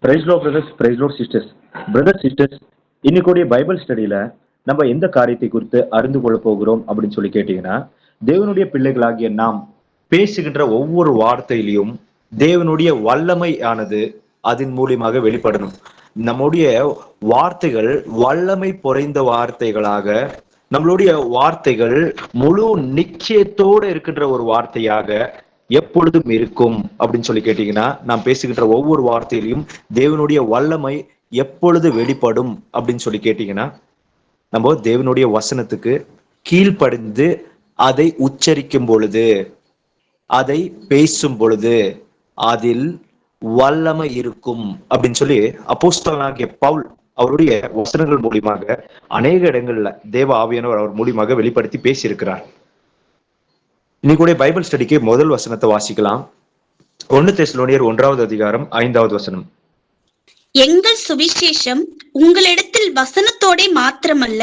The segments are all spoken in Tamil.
Price lord brothers, praise lord sisters. Brothers sisters, இன்னைக்குடைய பைபிள் ஸ்டடியில நம்ம எந்த காரியத்தை குறித்து அறிந்து கொள்ள போகிறோம் அப்படின்னு சொல்லி கேட்டீங்கன்னா, தேவனுடைய பிள்ளைகளாகிய நாம் பேசுகின்ற ஒவ்வொரு வார்த்தையிலையும் தேவனுடைய வல்லமை ஆனது அதன் மூலியமாக வெளிப்படணும். நம்முடைய வார்த்தைகள் வல்லமை பொறைந்த வார்த்தைகளாக, நம்மளுடைய வார்த்தைகள் முழு நிச்சயத்தோடு இருக்கின்ற ஒரு வார்த்தையாக எப்பொழுதும் இருக்கும் அப்படின்னு சொல்லி கேட்டீங்கன்னா, நாம் பேசுகின்ற ஒவ்வொரு வார்த்தையிலையும் தேவனுடைய வல்லமை எப்பொழுது வெளிப்படும் அப்படின்னு சொல்லி கேட்டீங்கன்னா, நம்ம தேவனுடைய வசனத்துக்கு கீழ்ப்படிந்து அதை உச்சரிக்கும் பொழுது, அதை பேசும் பொழுது அதில் வல்லமை இருக்கும் அப்படின்னு சொல்லி அப்போஸ்தலனாகிய பவுல் அவருடைய வசனங்கள் மூலியமாக அநேக இடங்கள்ல தேவ ஆவியானவர் அவர் மூலியமாக வெளிப்படுத்தி பேசியிருக்கிறார். இன்னைக்கு பைபிள் ஸ்டடிக்கு முதல் வசனத்தை வாசிக்கலாம். 1 தெசலோனியர் 1வது அதிகாரம் 5வது வசனம். எங்கள் சுவிசேஷம் உங்களிடத்தில் வசனத்தோட மாத்திரமல்ல,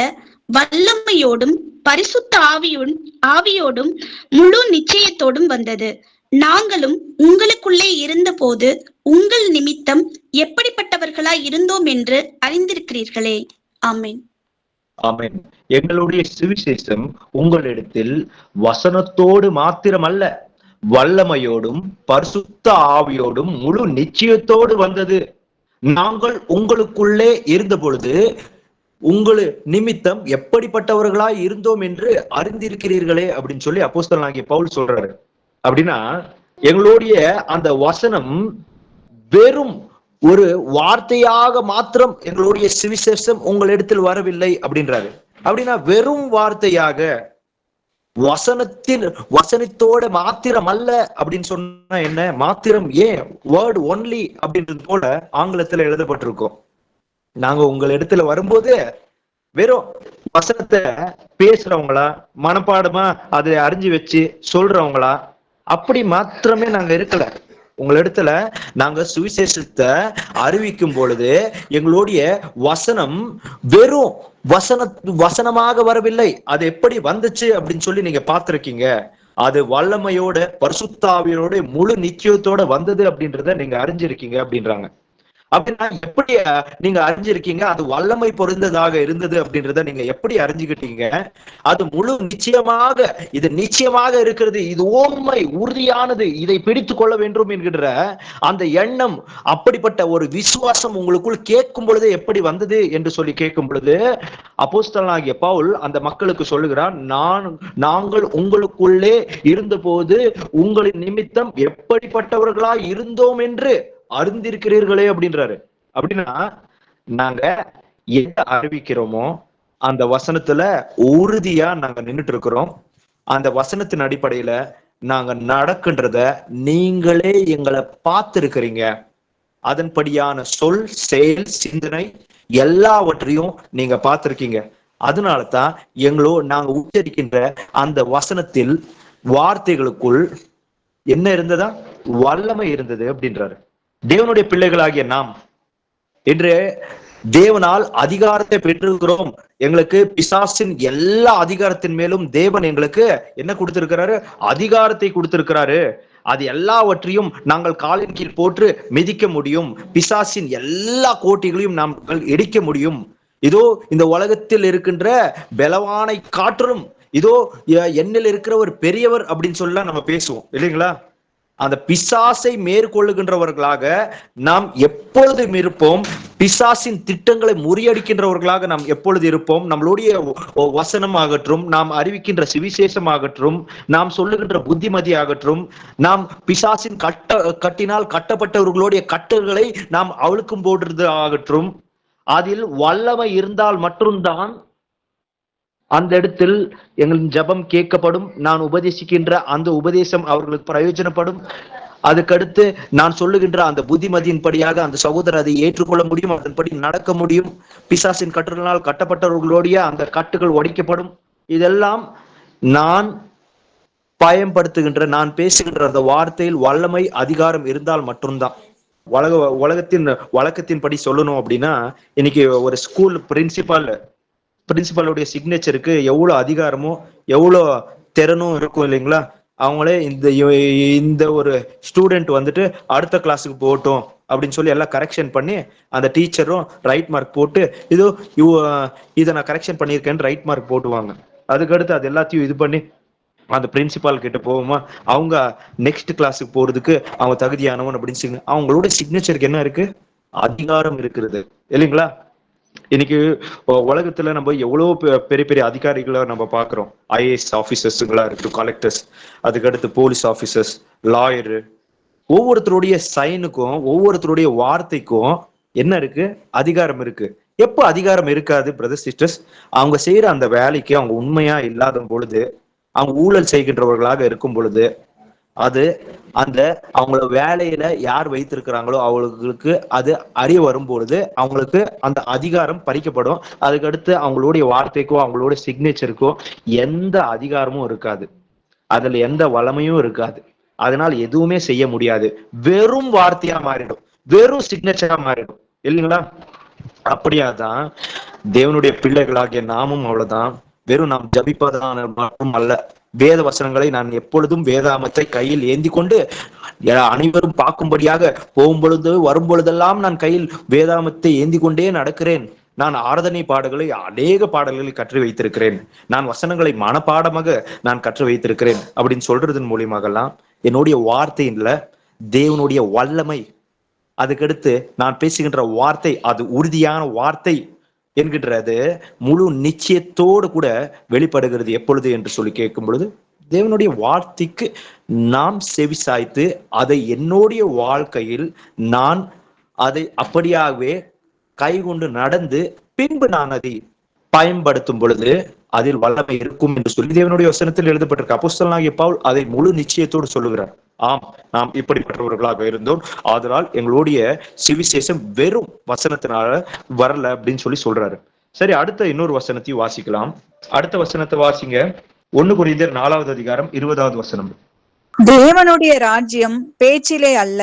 வல்லமையோடும் பரிசுத்த ஆவியோடும் முழு நிச்சயத்தோடும் வந்தது. நாங்களும் உங்களுக்குள்ளே இருந்தபோது உங்கள் நிமித்தம் எப்படிப்பட்டவர்களாய் இருந்தோம் என்று அறிந்திருக்கிறீர்களே. ஆமென். ஆமென். எங்களுடைய சுவிசேஷம் உங்களிடத்தில் வசனத்தோடு மாத்திரமல்ல, வல்லமையோடும் பரிசுத்த ஆவியோடும் முழு நிச்சயத்தோடு வந்தது. நாங்கள் உங்களுக்குள்ளே இருந்த பொழுது உங்கள் நிமித்தம் எப்படிப்பட்டவர்களாய் இருந்தோம் என்று அறிந்திருக்கிறீர்களே அப்படின்னு சொல்லி அப்போஸ்தலனாகிய பவுல் சொல்றாரு. அப்படின்னா எங்களுடைய அந்த வசனம் வெறும் ஒரு வார்த்தையாக மாத்திரம் எங்களுடைய சுவிசேஷம் உங்களிடத்தில் வரவில்லை அப்படின்றாரு. அப்படின்னா வெறும் வார்த்தையாக, வசனத்தோட மாத்திரம் அல்ல அப்படின்னு சொன்னா என்ன? மாத்திரம் ஏன், வேர்ட் ஒன்லி அப்படின்றது போல ஆங்கிலத்துல எழுதப்பட்டிருக்கோம். நாங்க உங்கள் இடத்துல வரும்போது வெறும் வசனத்தை பேசுறவங்களா, மனப்பாடமா அதை அறிஞ்சு வச்சு சொல்றவங்களா, அப்படி மாத்திரமே நாங்க இருக்கல. உங்களிடத்துல நாங்க சுவிசேஷத்தை அறிவிக்கும் பொழுது எங்களுடைய வசனம் வெறும் வசனமாக வரவில்லை. அது எப்படி வந்துச்சு அப்படின்னு சொல்லி நீங்க பார்த்திருக்கீங்க. அது வல்லமையோட பரிசுத்த ஆவியோட முழு நிச்சயத்தோட வந்தது அப்படின்றத நீங்க அறிஞ்சிருக்கீங்க அப்படின்றாங்க. அப்படின்னா எப்படி நீங்க அறிஞ்சிருக்கீங்க? அது வல்லமை பொருந்ததாக இருந்தது அப்படின்றத நீங்க எப்படி அறிஞ்சுக்கிட்டீங்க? அது முழு நிச்சயமாக, இது நிச்சயமாக இருக்கிறது, இது உண்மை உறுதியானது, இதை பிடித்து கொள்ள வேண்டும் என்கின்ற அந்த எண்ணம், அப்படிப்பட்ட ஒரு விசுவாசம் உங்களுக்குள் கேட்கும் பொழுது எப்படி வந்தது என்று சொல்லி கேட்கும் பொழுது அப்போஸ்தலனாகிய பவுல் அந்த மக்களுக்கு சொல்லுகிறார், நாங்கள் உங்களுக்குள்ளே இருந்த போது உங்களின் நிமித்தம் எப்படிப்பட்டவர்களாய் இருந்தோம் என்று அறிந்திருக்கிறீர்களே அப்படின்றாரு. அப்படின்னா நாங்க எதை அறிவிக்கிறோமோ அந்த வசனத்துல உறுதியா நாங்க நின்றுட்டு இருக்கிறோம். அந்த வசனத்தின் அடிப்படையில நாங்க நடக்கின்றத நீங்களே எங்களை பார்த்திருக்கிறீங்க. அதன்படியான சொல், செயல், சிந்தனை எல்லாவற்றையும் நீங்க பார்த்திருக்கீங்க. அதனாலதான் நாங்க உச்சரிக்கின்ற அந்த வசனத்தில் வார்த்தைகளுக்குள் என்ன இருந்ததா? வல்லமை இருந்தது அப்படின்றாரு. தேவனுடைய பிள்ளைகளாகிய நாம் இன்று தேவனால் அதிகாரத்தை பெற்றிருக்கிறோம். எங்களுக்கு பிசாசின் எல்லா அதிகாரத்தின் மேலும் தேவன் எங்களுக்கு என்ன கொடுத்திருக்கிறாரு? அதிகாரத்தை கொடுத்திருக்கிறாரு. அது எல்லாவற்றையும் நாங்கள் காலின் கீழ் போட்டு மிதிக்க முடியும். பிசாசின் எல்லா கோட்டைகளையும் நாம் இடிக்க முடியும். இதோ இந்த உலகத்தில் இருக்கின்ற பலவானை காற்றும் இதோ என்னில் இருக்கிற ஒரு பெரியவர் அப்படின்னு சொல்லி நம்ம பேசுவோம் இல்லைங்களா? அந்த பிசாசை மேற்கொள்ளுகின்றவர்களாக நாம் எப்பொழுதும் இருப்போம். பிசாசின் திட்டங்களை முறியடிக்கின்றவர்களாக நாம் எப்பொழுது இருப்போம். நம்மளுடைய வசனம் ஆகட்டும், நாம் அறிவிக்கின்ற சுவிசேஷம் ஆகட்டும், நாம் சொல்லுகின்ற புத்திமதி ஆகட்டும், நாம் பிசாசின் கட்டினால் கட்டப்பட்டவர்களுடைய கட்டுகளை நாம் அவிழ்க்கும் போடுறது ஆகட்டும், அதில் வல்லமை இருந்தால் மட்டும்தான் அந்த இடத்தில் எங்களின் ஜபம் கேட்கப்படும். நான் உபதேசிக்கின்ற அந்த உபதேசம் அவர்களுக்கு பிரயோஜனப்படும். அதுக்கடுத்து நான் சொல்லுகின்ற அந்த புத்திமதியின் படியாக அந்த சகோதரர் அதை ஏற்றுக்கொள்ள முடியும், அதன்படி நடக்க முடியும். பிசாசின் கட்டுகளினால் கட்டப்பட்டவர்களுடைய அந்த கட்டுகள் ஒடிக்கப்படும். இதெல்லாம் நான் பயன்படுத்துகின்ற, நான் பேசுகின்ற அந்த வார்த்தையில் வல்லமை அதிகாரம் இருந்தால் மட்டும்தான். உலகத்தின் வழக்கத்தின்படி சொல்லணும் அப்படின்னா, இன்னைக்கு ஒரு ஸ்கூல் பிரின்சிபலுடைய சிக்னேச்சருக்கு எவ்வளவு அதிகாரமும் எவ்வளோ திறனும் இருக்கும் இல்லைங்களா? அவங்களே இந்த ஒரு ஸ்டூடெண்ட் வந்துட்டு அடுத்த கிளாஸுக்கு போகட்டும், அப்படின்னு சொல்லி எல்லாம் கரெக்ஷன் பண்ணி அந்த டீச்சரும் ரைட் மார்க் போட்டு இதோ இதை நான் கரெக்ஷன் பண்ணியிருக்கேன்னு ரைட் மார்க் போட்டுவாங்க. அதுக்கடுத்து அது எல்லாத்தையும் இது பண்ணி அந்த பிரின்சிபால் கிட்ட போவோமா, அவங்க நெக்ஸ்ட் கிளாஸுக்கு போறதுக்கு அவங்க தகுதியானவன் அப்படின்னு அவங்களோட சிக்னேச்சருக்கு என்ன இருக்கு? அதிகாரம் இருக்கிறது இல்லைங்களா? இன்னைக்கு உலகத்துல நம்ம எவ்வளவு பெரிய பெரிய அதிகாரிகளை நம்ம பாக்குறோம். ஐஏஎஸ் ஆபீசர்ஸுங்களா இருக்கட்டும், கலெக்டர்ஸ், அதுக்கடுத்து போலீஸ் ஆபீசர்ஸ், லாயரு, ஒவ்வொருத்தருடைய சைனுக்கும் ஒவ்வொருத்தருடைய வார்த்தைக்கும் என்ன இருக்கு? அதிகாரம் இருக்கு. எப்போ அதிகாரம் இருக்காது பிரதர் சிஸ்டர்ஸ்? அவங்க செய்யற அந்த வேலைக்கு அவங்க உண்மையா இல்லாத பொழுது, அவங்க ஊழல் செய்கின்றவர்களாக இருக்கும் பொழுது, அது அந்த அவங்கள வேலையில யார் வைத்திருக்கிறாங்களோ அவங்களுக்கு அது அறிய வரும் பொழுது அவங்களுக்கு அந்த அதிகாரம் பறிக்கப்படும். அதுக்கடுத்து அவங்களுடைய வார்த்தைக்கோ அவங்களோட சிக்னேச்சருக்கோ எந்த அதிகாரமும் இருக்காது, அதுல எந்த வளமையும் இருக்காது. அதனால எதுவுமே செய்ய முடியாது. வெறும் வார்த்தையா மாறிடும், வெறும் சிக்னேச்சரா மாறிடும் இல்லைங்களா? அப்படியாதான் தேவனுடைய பிள்ளைகளாகிய நாமும் அவ்வளவுதான். வெறும் நாம் ஜபிப்பதான மட்டும் அல்ல, வேத வசனங்களை நான் எப்பொழுதும் வேதாமத்தை கையில் ஏந்தி கொண்டு அனைவரும் பார்க்கும்படியாக போகும் பொழுது வரும் பொழுதெல்லாம் நான் கையில் வேதாமத்தை ஏந்தி கொண்டே நடக்கிறேன். நான் ஆராதனை பாடல்களை அநேக பாடல்களை கற்று வைத்திருக்கிறேன். நான் வசனங்களை மனப்பாடமாக நான் கற்று வைத்திருக்கிறேன் அப்படின்னு சொல்றதன் மூலியமாகலாம் என்னுடைய வார்த்தையில தேவனுடைய வல்லமை, அதுக்கடுத்து நான் பேசுகின்ற வார்த்தை அது உறுதியான வார்த்தை என்கின்றது முழு நிச்சயத்தோடு கூட வெளிப்படுகிறது. எப்பொழுது என்று சொல்லி கேட்கும் பொழுது, தேவனுடைய வார்த்தைக்கு நாம் செவி சாய்த்து அதை என்னுடைய வாழ்க்கையில் நான் அதை அப்படியாகவே கைகொண்டு நடந்து பின்பு நான் அதை பயன்படுத்தும் பொழுது அதில் வல்லமை இருக்கும் என்று சொல்லி தேவனுடைய வசனத்தில் எழுதப்பட்டிருக்கு. அப்போஸ்தலனாகிய பவுல் அதை முழு நிச்சயத்தோடு சொல்லுகிறார். ஆம், நாம் இப்படிப்பட்டவர்களாக இருந்தோம், ஆதலால் எங்களுடைய சுவிசேஷம் வெறும் வசனத்தினால வரல அப்படின்னு சொல்லி சொல்றாரு. சரி, அடுத்த இன்னொரு வசனத்தையும் வாசிக்கலாம். அடுத்த வசனத்தை வாசிங்க. 1 கொரிந்தியர் 4வது அதிகாரம் 20வது வசனம். தேவனுடைய ராஜ்யம் பேச்சிலே அல்ல,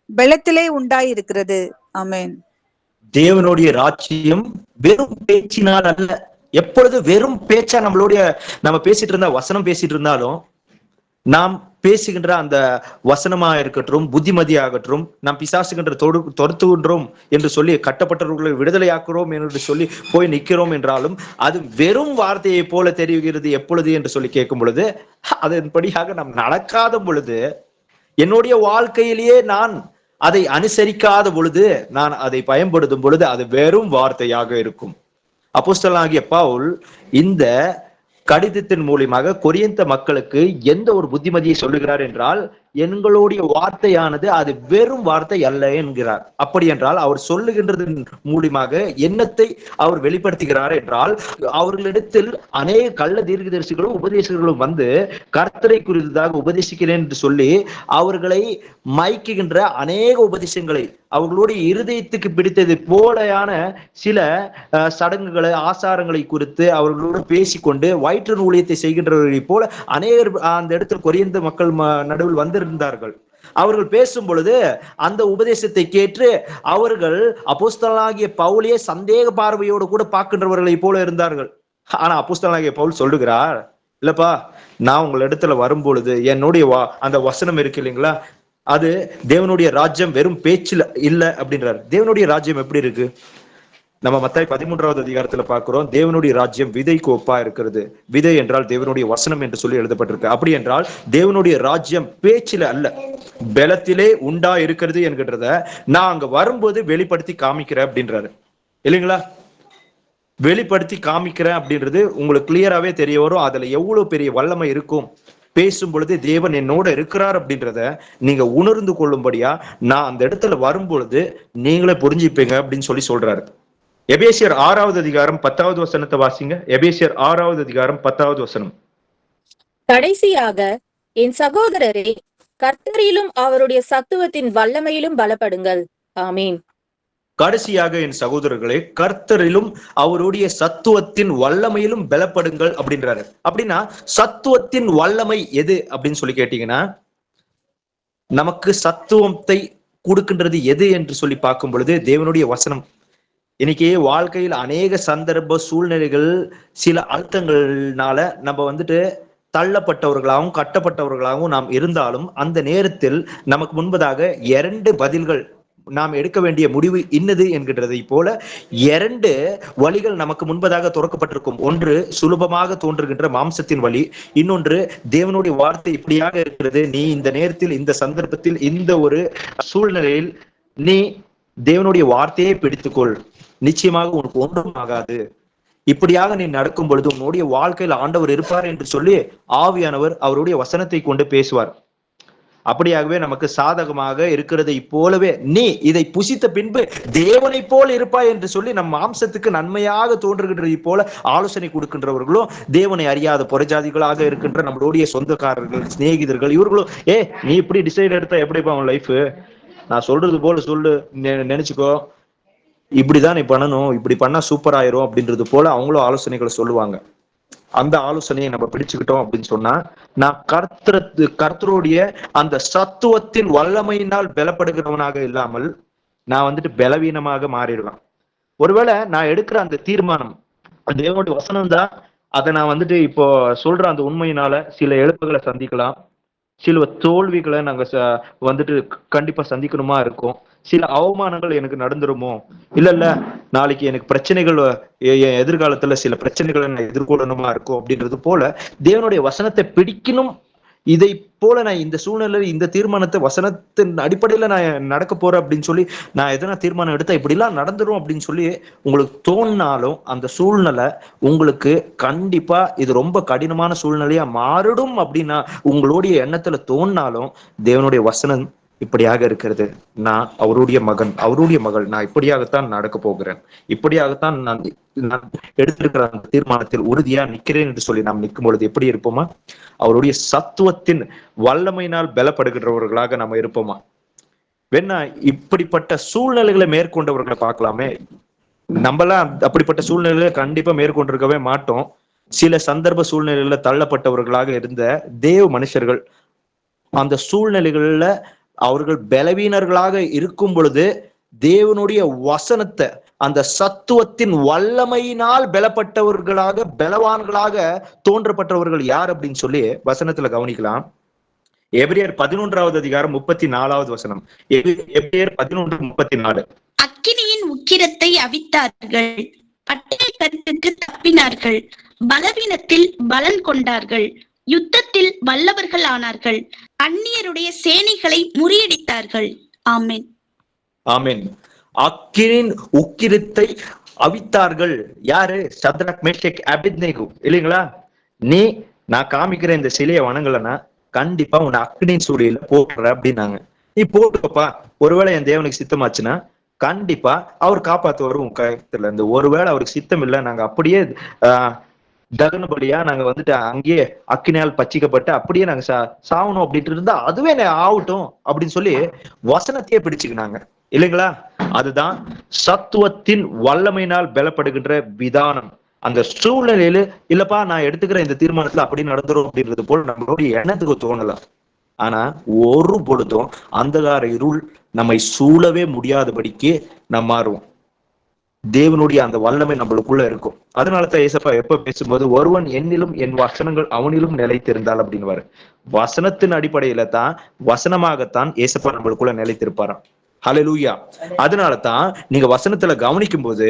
பலத்திலே உண்டாயிருக்கிறது. ஆமென். தேவனுடைய ராஜ்யம் வெறும் பேச்சினால் அல்ல. எப்பொழுது வெறும் பேச்சா நம்ம பேசிட்டு இருந்தா, வசனம் பேசிட்டு இருந்தாலும், நாம் பேசுகின்ற அந்த வசனமா இருக்கட்டும், புத்திமதியாகட்டும், நாம் பிசாசுகின்ற தொடுத்துகின்றோம் என்று சொல்லி கட்டப்பட்டவர்களை விடுதலையாக்குறோம் என்று சொல்லி போய் நிற்கிறோம் என்றாலும் அது வெறும் வார்த்தையை போல தெரிகிறது. எப்பொழுது என்று சொல்லி கேட்கும் பொழுது, அதன்படியாக நாம் நடக்காத பொழுது, என்னுடைய வாழ்க்கையிலேயே நான் அதை அனுசரிக்காத பொழுது, நான் அதை பயன்படுத்தும் பொழுது அது வெறும் வார்த்தையாக இருக்கும். அப்போஸ்தலனாகிய பவுல் இந்த கடிதத்தின் மூலியமாக கொரிந்த மக்களுக்கு எந்த ஒரு புத்திமதியை சொல்லுகிறார் என்றால், எங்களுடைய வார்த்தையானது அது வெறும் வார்த்தை அல்ல என்கிறார். அப்படி என்றால் அவர் சொல்லுகின்றதன் மூலியமாக என்னத்தை அவர் வெளிப்படுத்துகிறார் என்றால், அவர்களிடத்தில் அநேக கள்ள தீர்க்கதரிசிகளும் உபதேசங்களும் வந்து கர்த்தரை குறித்ததாக உபதேசிக்கிறேன் என்று சொல்லி அவர்களை மயக்குகின்ற அநேக உபதேசங்களை, அவர்களுடைய இருதயத்துக்கு பிடித்தது போலையான சில சடங்குகளை, ஆசாரங்களை குறித்து அவர்களோடு பேசிக்கொண்டு வயிற்று ஊழியத்தை செய்கின்றவர்களை போல அநேகர் அந்த இடத்தில் கொரிந்த மக்கள் நடுவில் வந்திருந்தார்கள். அவர்கள் பேசும் பொழுது அந்த உபதேசத்தை கேட்டு அவர்கள் அப்போஸ்தலனாகிய பவுலையே சந்தேக பார்வையோடு கூட பார்க்கின்றவர்களை போல இருந்தார்கள். ஆனா அப்போஸ்தலனாகிய பவுல் சொல்லுகிறார், இல்லப்பா, நான் உங்கள் இடத்துல வரும் பொழுது என்னுடைய அந்த வசனம் இருக்கு இல்லைங்களா, அது தேவனுடைய ராஜ்யம் வெறும் பேச்சில் இல்ல அப்படின்றார். தேவனுடைய ராஜ்யம் எப்படி இருக்கு? நம்ம மத்தாய் 13வது அதிகாரத்துல பார்க்கிறோம், தேவனுடைய ராஜ்யம் விதைக்கு ஒப்பா இருக்கிறது. விதை என்றால் தேவனுடைய வசனம் என்று சொல்லி எழுதப்பட்டிருக்கு. அப்படி என்றால் தேவனுடைய ராஜ்யம் பேச்சில அல்ல, பலத்திலே உண்டா இருக்கிறது என்கின்றத நான் அங்க வரும்போது வெளிப்படுத்தி காமிக்கிறேன் அப்படின்றாரு இல்லைங்களா? வெளிப்படுத்தி காமிக்கிறேன் அப்படின்றது உங்களுக்கு கிளியராவே தெரிய வரும். அதுல எவ்வளவு பெரிய வல்லமை இருக்கும். பேசும் பொழுது தேவன் என்னோட இருக்கிறார் அப்படின்றத நீங்க உணர்ந்து கொள்ளும்படியா நான் அந்த இடத்துல வரும் பொழுது நீங்களே புரிஞ்சுப்பீங்க அப்படின்னு சொல்லி சொல்றாரு. எபேசியர் 6வது அதிகாரம் 10வது வசனத்தை வாசிங்க. எபேசியர் 6வது அதிகாரம் 10வது வசனம். கடைசியாக என் சகோதரரே, கர்த்தரிலும் அவருடைய சத்துவத்தின் வல்லமையிலும் பலப்படுங்கள். ஆமீன். கடைசியாக என் சகோதரர்களே, கர்த்தரிலும் அவருடைய சத்துவத்தின் வல்லமையிலும் பலப்படுங்கள் அப்படின்றாரு. அப்படின்னா சத்துவத்தின் வல்லமை எது அப்படின்னு சொல்லி கேட்டீங்கன்னா, நமக்கு சத்துவத்தை கொடுக்கின்றது எது என்று சொல்லி பார்க்கும் பொழுது தேவனுடைய வசனம். இன்னைக்கு வாழ்க்கையில் அநேக சந்தர்ப்ப சூழ்நிலைகள், சில அழுத்தங்கள்னால நம்ம தள்ளப்பட்டவர்களாகவும் கட்டப்பட்டவர்களாகவும் நாம் இருந்தாலும், அந்த நேரத்தில் நமக்கு முன்பதாக 2 பதில்கள் நாம் எடுக்க வேண்டிய முடிவு இன்னது என்கின்றதை போல 2 வழிகள் நமக்கு முன்பதாக துறக்கப்பட்டிருக்கும். ஒன்று சுலபமாக தோன்றுகின்ற மாம்சத்தின் வழி, இன்னொன்று தேவனுடைய வார்த்தை இப்படியாக இருக்கிறது, நீ இந்த நேரத்தில், இந்த சந்தர்ப்பத்தில், இந்த ஒரு சூழ்நிலையில் நீ தேவனுடைய வார்த்தையை பிடித்துக்கொள், நிச்சயமாக உனக்கு ஒன்றும் ஆகாது, இப்படியாக நீ நடக்கும் பொழுது உன்னுடைய வாழ்க்கையில் ஆண்டவர் இருப்பார் என்று சொல்லி ஆவியானவர் அவருடைய வசனத்தை கொண்டு பேசுவார். அப்படியாகவே நமக்கு சாதகமாக இருக்கிறதை போலவே நீ இதை புசித்த பின்பு தேவனை போல் இருப்பாய் என்று சொல்லி நம் மாம்சத்துக்கு நன்மையாக தோன்றுகின்றதை போல ஆலோசனை கொடுக்கின்றவர்களும், தேவனை அறியாத புறஜாதிகளாக இருக்கின்ற நம்மளுடைய சொந்தக்காரர்கள், சிநேகிதர்கள், இவர்களும் நீ இப்படி டிசைட் எடுத்தா எப்படிப்பா உன் லைஃப், நான் சொல்றது போல சொல்லு, நினைச்சுக்கோ, இப்படிதான் நீ பண்ணணும், இப்படி பண்ணா சூப்பர் ஆயிரும் அப்படின்றது போல அவங்களும் ஆலோசனைகளை சொல்லுவாங்க. அந்த ஆலோசனையை நம்ம பிடிச்சுக்கிட்டோம் அப்படின்னு சொன்னா, நான் கர்த்தருடைய அந்த சத்துவத்தின் வல்லமையினால் பலப்படுகிறவனாக இல்லாமல் நான் வந்துட்டு பலவீனமாக மாறிடலாம். ஒருவேளை நான் எடுக்கிற அந்த தீர்மானம் தேவனுடைய வசனம் தான், அதை நான் வந்துட்டு இப்போ சொல்ற அந்த உண்மையினால சில இழப்புகளை சந்திக்கலாம், சில தோல்விகளை நாங்க வந்துட்டு கண்டிப்பா சந்திக்கணுமா இருக்கும், சில அவமானங்கள் எனக்கு நடந்துருமோ, இல்ல நாளைக்கு எனக்கு பிரச்சனைகள், என் எதிர்காலத்துல சில பிரச்சனைகளை நான் எதிர்கொள்ளணுமா இருக்கும் அப்படின்றது போல தேவனுடைய வசனத்தை பிடிக்கணும். இதை போல நான் இந்த சூழ்நிலையில இந்த தீர்மானத்தை வசனத்தின் அடிப்படையில நான் நடக்க போறேன் அப்படின்னு சொல்லி நான் எதனா தீர்மானம் எடுத்தா இப்படிலாம் நடந்துரும் அப்படின்னு சொல்லி உங்களுக்கு தோணினாலும், அந்த சூழ்நிலை உங்களுக்கு கண்டிப்பா இது ரொம்ப கடினமான சூழ்நிலையா மாறிடும் அப்படின்னா உங்களுடைய எண்ணத்துல தோணினாலும், தேவனுடைய வசனம் இப்படியாக இருக்கிறது, நான் அவருடைய மகன், அவருடைய மகள், நான் இப்படியாகத்தான் நடக்க போகிறேன், இப்படியாகத்தான் நான் எடுத்திருக்கிற அந்த தீர்மானத்தில் உறுதியா நிற்கிறேன் என்று சொல்லி நாம் நிற்கும் பொழுது எப்படி இருப்போமா? அவருடைய சத்துவத்தின் வல்லமையினால் பலப்படுகின்றவர்களாக நம்ம இருப்போமா? வேணா இப்படிப்பட்ட சூழ்நிலைகளை மேற்கொண்டவர்களை பார்க்கலாமே. நம்மளாம் அப்படிப்பட்ட சூழ்நிலையில கண்டிப்பா மேற்கொண்டிருக்கவே மாட்டோம். சில சந்தர்ப்ப சூழ்நிலையில தள்ளப்பட்டவர்களாக இருந்த தேவ மனுஷர்கள் அந்த சூழ்நிலைகள்ல அவர்கள் பலவீனர்களாக இருக்கும் பொழுது தேவனுடைய வசனத்தை, அந்த சத்துவத்தின் வல்லமையினால் பலப்பட்டவர்களாக, பலவான்களாக தோன்றப்பட்டவர்கள் யார் அப்படின்னு சொல்லி வசனத்துல கவனிக்கலாம். எபிரேயர் 11வது அதிகாரம் 34வது வசனம். எபிரேயர் 11:34. அக்கினியின் உக்கிரத்தை அவித்தார்கள், பட்டய கருத்துக்கு தப்பினார்கள், பலவீனத்தில் பலன் கொண்டார்கள், யுத்தத்தில் வல்லவர்கள் ஆனார்கள், அந்நியருடைய சேனைகளை முறியடித்தார்கள். ஆமென், ஆமென். அக்கினியின் உக்கிரத்தை அவித்தார்கள். யாரு? சத்ராக், மேஷக், அபேத்நேகோ இல்லைங்களா? நான் காமிக்கிற இந்த சிலையை வணங்கலன்னா கண்டிப்பா உன்னை அக்கினியின் சூழல போடுற அப்படின்னாங்க. நீ போட்டுக்கப்பா, ஒருவேளை என் தேவனுக்கு சித்தமாச்சுன்னா கண்டிப்பா அவர் காப்பாத்துவாரு உன் கயத்துல இருந்து. ஒருவேளை அவருக்கு சித்தம் இல்லை, நாங்க அப்படியே தகனபலியா நாங்க வந்துட்டு அங்கேயே அக்கினியால் பச்சிக்கப்பட்டு அப்படியே நாங்க சாவணும் அப்படின்ட்டு இருந்தா அதுவே ஆகட்டும் அப்படின்னு சொல்லி வசனத்தையே பிடிச்சுக்கினாங்க இல்லைங்களா? அதுதான் சத்துவத்தின் வல்லமையினால் பலப்படுகின்ற விதானம். அந்த சூழ்நிலையில இல்லப்பா நான் எடுத்துக்கிற இந்த தீர்மானத்துல அப்படி நடந்துரும் அப்படின்றது போல நம்மளுடைய எண்ணத்துக்கு தோணலாம். ஆனா ஒரு பொழுதும் அந்தகார இருள் நம்மை சூழவே முடியாதபடிக்கு நம்ம மாறுவோம். தேவனுடைய அந்த வல்லமை நம்மளுக்குள்ள இருக்கும். அதனாலதான் ஏசப்பா எப்ப பேசும்போது ஒருவன் என்னிலும் என் வசனங்கள் அவனிலும் நிலைத்திருந்தால் அப்படின்னு வசனத்தின் அடிப்படையில தான், வசனமாகத்தான் ஏசப்பா நம்மளுக்குள்ள நிலைத்திருப்பாராம். ஹல்லேலூயா. அதனாலதான் நீங்க வசனத்துல கவனிக்கும் போது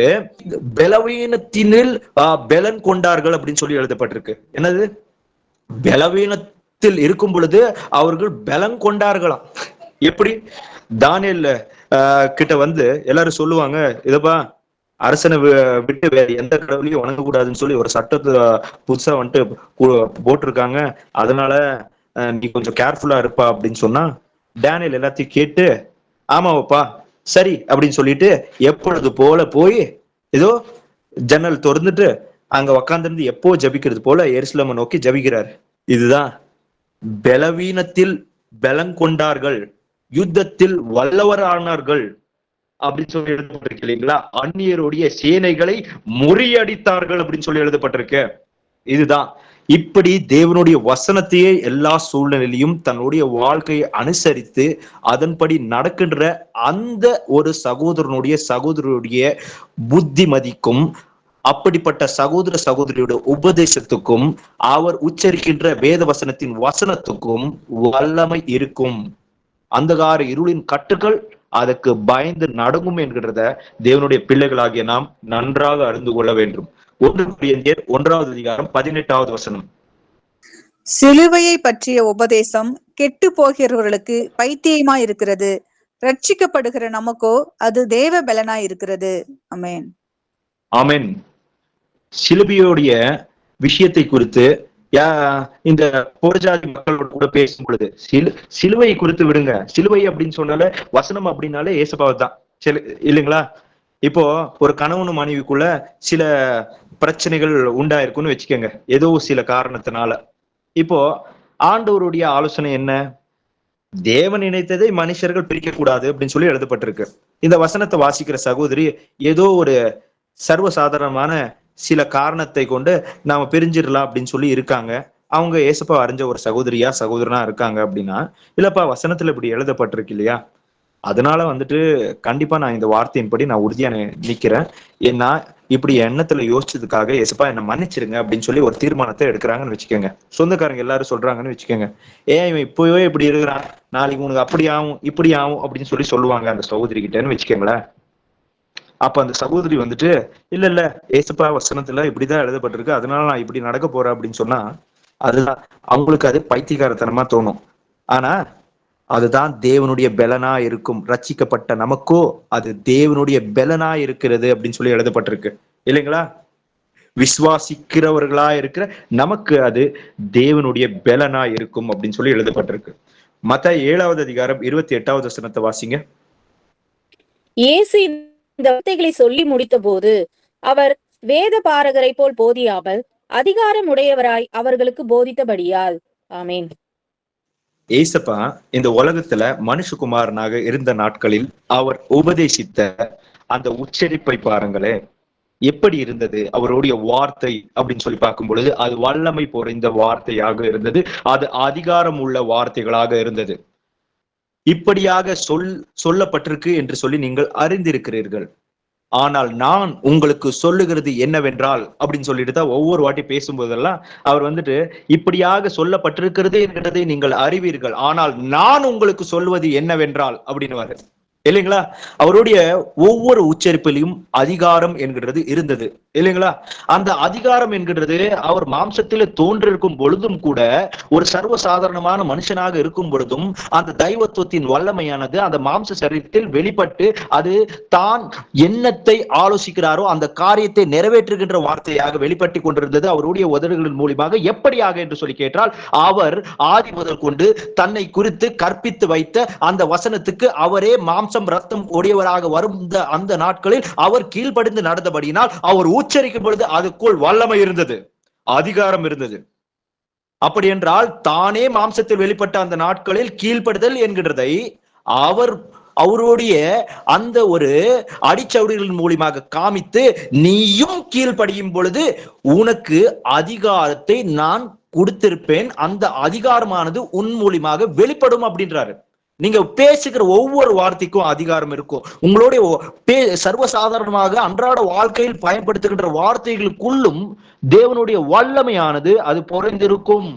பலவீனத்தினில் பலன் கொண்டார்கள் அப்படின்னு சொல்லி எழுதப்பட்டிருக்கு. என்னது? பலவீனத்தில் இருக்கும் பொழுது அவர்கள் பலன் கொண்டார்களாம். எப்படி? தானியேல் கிட்ட எல்லாரும் சொல்லுவாங்க, இதப்பா அரசனை விட்டு வேற எந்த கடவுளையும் வணங்கக்கூடாதுன்னு சொல்லி ஒரு சட்டத்தை புதுசா போட்டிருக்காங்க, அதனால நீ கொஞ்சம் கேர்ஃபுல்லா இருப்பா அப்படின்னு சொன்னா டேனியல் எல்லாத்தையும் கேட்டு ஆமாப்பா சரி அப்படின்னு சொல்லிட்டு எப்பொழுது போல போய் ஏதோ ஜன்னல் திறந்துட்டு அங்க உக்காந்துருந்து எப்போ ஜபிக்கிறது போல எருசலேமை நோக்கி ஜபிக்கிறார். இதுதான் பலவீனத்தில் பலன் கொண்டார்கள், யுத்தத்தில் வல்லவர் ஆனார்கள் அப்படின்னு சொல்லி எழுதப்பட்டிருக்கு இல்லைங்களா? அந்நியருடைய சேனைகளை முறியடித்தார்கள் அப்படின்னு சொல்லி எழுதப்பட்டிருக்கு. இதுதான் இப்படி தேவனுடைய வசனத்தையே எல்லா சூழ்நிலையிலும் தன்னுடைய வாழ்க்கையை அனுசரித்து அதன்படி நடக்கின்ற அந்த ஒரு சகோதரனுடைய புத்திமதிக்கும் அப்படிப்பட்ட சகோதர சகோதரியுடைய உபதேசத்துக்கும் அவர் உச்சரிக்கின்ற வேத வசனத்தின் வசனத்துக்கும் வல்லமை இருக்கும். அந்தகார இருளின் கட்டுகள் அதற்கு பயந்து நடுங்கும் என்கிறத தேவனுடைய பிள்ளைகளாகிய நாம் நன்றாக அறிந்து கொள்ள வேண்டும். 1 கொரிந்தியர் 1:18 சிலுவையை பற்றிய உபதேசம் கெட்டு போகிறவர்களுக்கு பைத்தியமாய் இருக்கிறது, ரட்சிக்கப்படுகிற நமக்கோ அது தேவ பலனாய் இருக்கிறது. ஆமென். ஆமென். சிலுவையுடைய விஷயத்தை குறித்து இந்த புறஜாதி மக்களோட கூட பேசும் பொழுது சிலுவையை குறித்து விடுங்க. சிலுவை அப்படின்னு சொன்னாலே வசனம் அப்படின்னாலே ஏசப்பாவை தான் இல்லைங்களா? இப்போ ஒரு கணவனும் மனைவிக்குள்ள சில பிரச்சனைகள் உண்டாயிருக்குன்னு வச்சுக்கோங்க, ஏதோ சில காரணத்தினால. இப்போ ஆண்டவருடைய ஆலோசனை என்ன? தேவன் நினைத்ததை மனுஷர்கள் பிரிக்க கூடாது அப்படின்னு சொல்லி எழுதப்பட்டிருக்கு. இந்த வசனத்தை வாசிக்கிற சகோதரி ஏதோ ஒரு சர்வசாதாரணமான சில காரணத்தை கொண்டு நாம பிரிஞ்சிடலாம் அப்படின்னு சொல்லி இருக்காங்க. அவங்க ஏசப்பா அறிஞ்ச ஒரு சகோதரனா இருக்காங்க அப்படின்னா, இல்லப்பா வசனத்துல இப்படி எழுதப்பட்டிருக்கு இல்லையா, அதனால வந்துட்டு கண்டிப்பா நான் இந்த வார்த்தையின்படி நான் உறுதியா நிக்கிறேன். ஏன்னா இப்படி எண்ணத்துல யோசிச்சதுக்காக ஏசப்பா என்ன மன்னிச்சிருங்க அப்படின்னு சொல்லி ஒரு தீர்மானத்தை எடுக்கிறாங்கன்னு வச்சுக்கோங்க. சொந்தக்காரங்க எல்லாரும் சொல்றாங்கன்னு வச்சுக்கோங்க, இவன் இப்பவே இப்படி இருக்கிறான், நாளைக்கு உனக்கு அப்படி ஆகும் இப்படி ஆகும் அப்படின்னு சொல்லி சொல்லுவாங்க அந்த சகோதரி கிட்டன்னு வச்சுக்கோங்களேன். அப்ப அந்த சகோதரி வந்துட்டு இல்ல ஏசப்பா வசனத்துல இப்படிதான் எழுதப்பட்டிருக்கு, அதனால நான் இப்படி நடக்க போறேன் அப்படின்னு சொன்னா அதுதான் அவங்களுக்கு அது பைத்தியக்காரத்தனமா தோணும். ஆனா அதுதான் தேவனுடைய பலனா இருக்கும். ரட்சிக்கப்பட்ட நமக்கோ அது தேவனுடைய பலனா இருக்கிறது அப்படின்னு சொல்லி எழுதப்பட்டிருக்கு இல்லைங்களா? விசுவாசிக்கிறவர்களா இருக்கிற நமக்கு அது தேவனுடைய பலனா இருக்கும் அப்படின்னு சொல்லி எழுதப்பட்டிருக்கு. மத்தேயு 7:28 வாசிங்க. இயேசு இந்த வார்த்தைகளை சொல்லி முடித்த போது அவர் வேத பாரகரை போல் போதியாமல் அதிகாரம் உடையவராய் அவர்களுக்கு போதித்தபடியால். ஆமேன். ஏசப்பா இந்த உலகத்துல மனுஷகுமாரனாக இருந்த நாட்களில் அவர் உபதேசித்த அந்த உச்சரிப்பை பாருங்களே எப்படி இருந்தது. அவருடைய வார்த்தை அப்படின்னு சொல்லி பார்க்கும் பொழுது அது வல்லமை பொறைந்த வார்த்தையாக இருந்தது, அது அதிகாரம் உள்ள வார்த்தைகளாக இருந்தது. இப்படியாக சொல்லப்பட்டிருக்கு என்று சொல்லி நீங்கள் அறிந்திருக்கிறீர்கள். ஆனால் நான் உங்களுக்கு சொல்லுகிறது என்னவென்றால் அப்படின்னு சொல்லிட்டு தான் ஒவ்வொரு வாட்டி பேசும்போதெல்லாம் அவர் வந்துட்டு இப்படியாக சொல்லப்பட்டிருக்கிறது என்கிறதை நீங்கள் அறிவீர்கள், ஆனால் நான் உங்களுக்கு சொல்வது என்னவென்றால் அப்படின்னு இல்லைங்களா? அவருடைய ஒவ்வொரு உச்சரிப்பிலையும் அதிகாரம் என்கிறது இருந்தது இல்லைங்களா? அந்த அதிகாரம் என்கிறது அவர் மாம்சத்திலே தோன்றிருக்கும் பொழுதும் கூட, ஒரு சர்வசாதாரணமான மனுஷனாக இருக்கும் பொழுதும் அந்த தெய்வத்துவத்தின் வல்லமையானது அந்த மாம்ச சரீரத்தில் வெளிப்பட்டு அது தான் எண்ணத்தை ஆலோசிக்கிறாரோ அந்த காரியத்தை நிறைவேற்றுகின்ற வார்த்தையாக வெளிப்பட்டு கொண்டிருந்தது அவருடைய உதடுகளின் மூலியமாக. எப்படியாக என்று சொல்லி கேட்டால், அவர் ஆதி முதல் கொண்டு தன்னை குறித்து கற்பித்து வைத்த அந்த வசனத்துக்கு அவரே மாம்சம் ரத்தம் உடையவராக வரும் அந்த நாட்களில் அவர் கீழ்ப்படிந்து நடந்தபடியினால் அவர் உச்சரிக்கும் பொழுது அதுக்குள் வல்லமை இருந்தது, அதிகாரம் இருந்தது. அப்படி என்றால் தானே மாம்சத்தில் வெளிப்பட்ட அந்த நாட்களில் கீழ்ப்படுதல் என்கிறதை அவருடைய அந்த ஒரு அடிச்சவுடிகளின் மூலமாக காமித்து, நீயும் கீழ்ப்படியும் பொழுது உனக்கு அதிகாரத்தை நான் கொடுத்திருப்பேன், அந்த அதிகாரமானது உன் மூலியமாக வெளிப்படும் அப்படின்றாரு. நீங்க பேசுகிற ஒவ்வொரு வார்த்தைக்கும் அதிகாரம் இருக்கும். உங்களுடைய சர்வசாதாரணமாக அன்றாட வாழ்க்கையில் பயன்படுத்துகின்ற வார்த்தைகளுக்குள்ளும் தேவனுடைய வல்லமையானது அது பொறைந்திருக்கும்.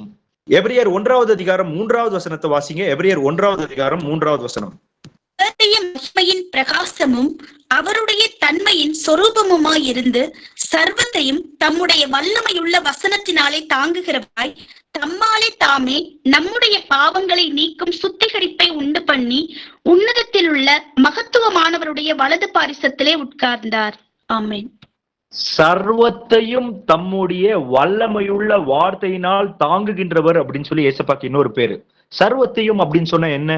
எபிரியர் 1:3 வாசிங்க. எபிரியர் 1:3 மகிமையின் பிரகாசமும் அவருடைய தன்மையின் சொரூபமுமாயிருந்து சர்வத்தையும் தம்முடைய வல்லமையுள்ள வசனத்தினாலே தாங்குகிறவராய் தம்மாலே தாமே நம்முடைய பாவங்களை நீக்கும் சுத்திகரிப்பை உண்டு பண்ணி உன்னதத்தில் உள்ள மகத்துவமானவருடைய வலது பாரிசத்திலே உட்கார்ந்தார். ஆமென். சர்வத்தையும் தம்முடைய வல்லமையுள்ள வார்த்தையினால் தாங்குகின்றவர் அப்படின்னு சொல்லி ஏசப்பாக்கு இன்னொரு பேரு. சர்வத்தையும் அப்படின்னு சொன்ன என்ன?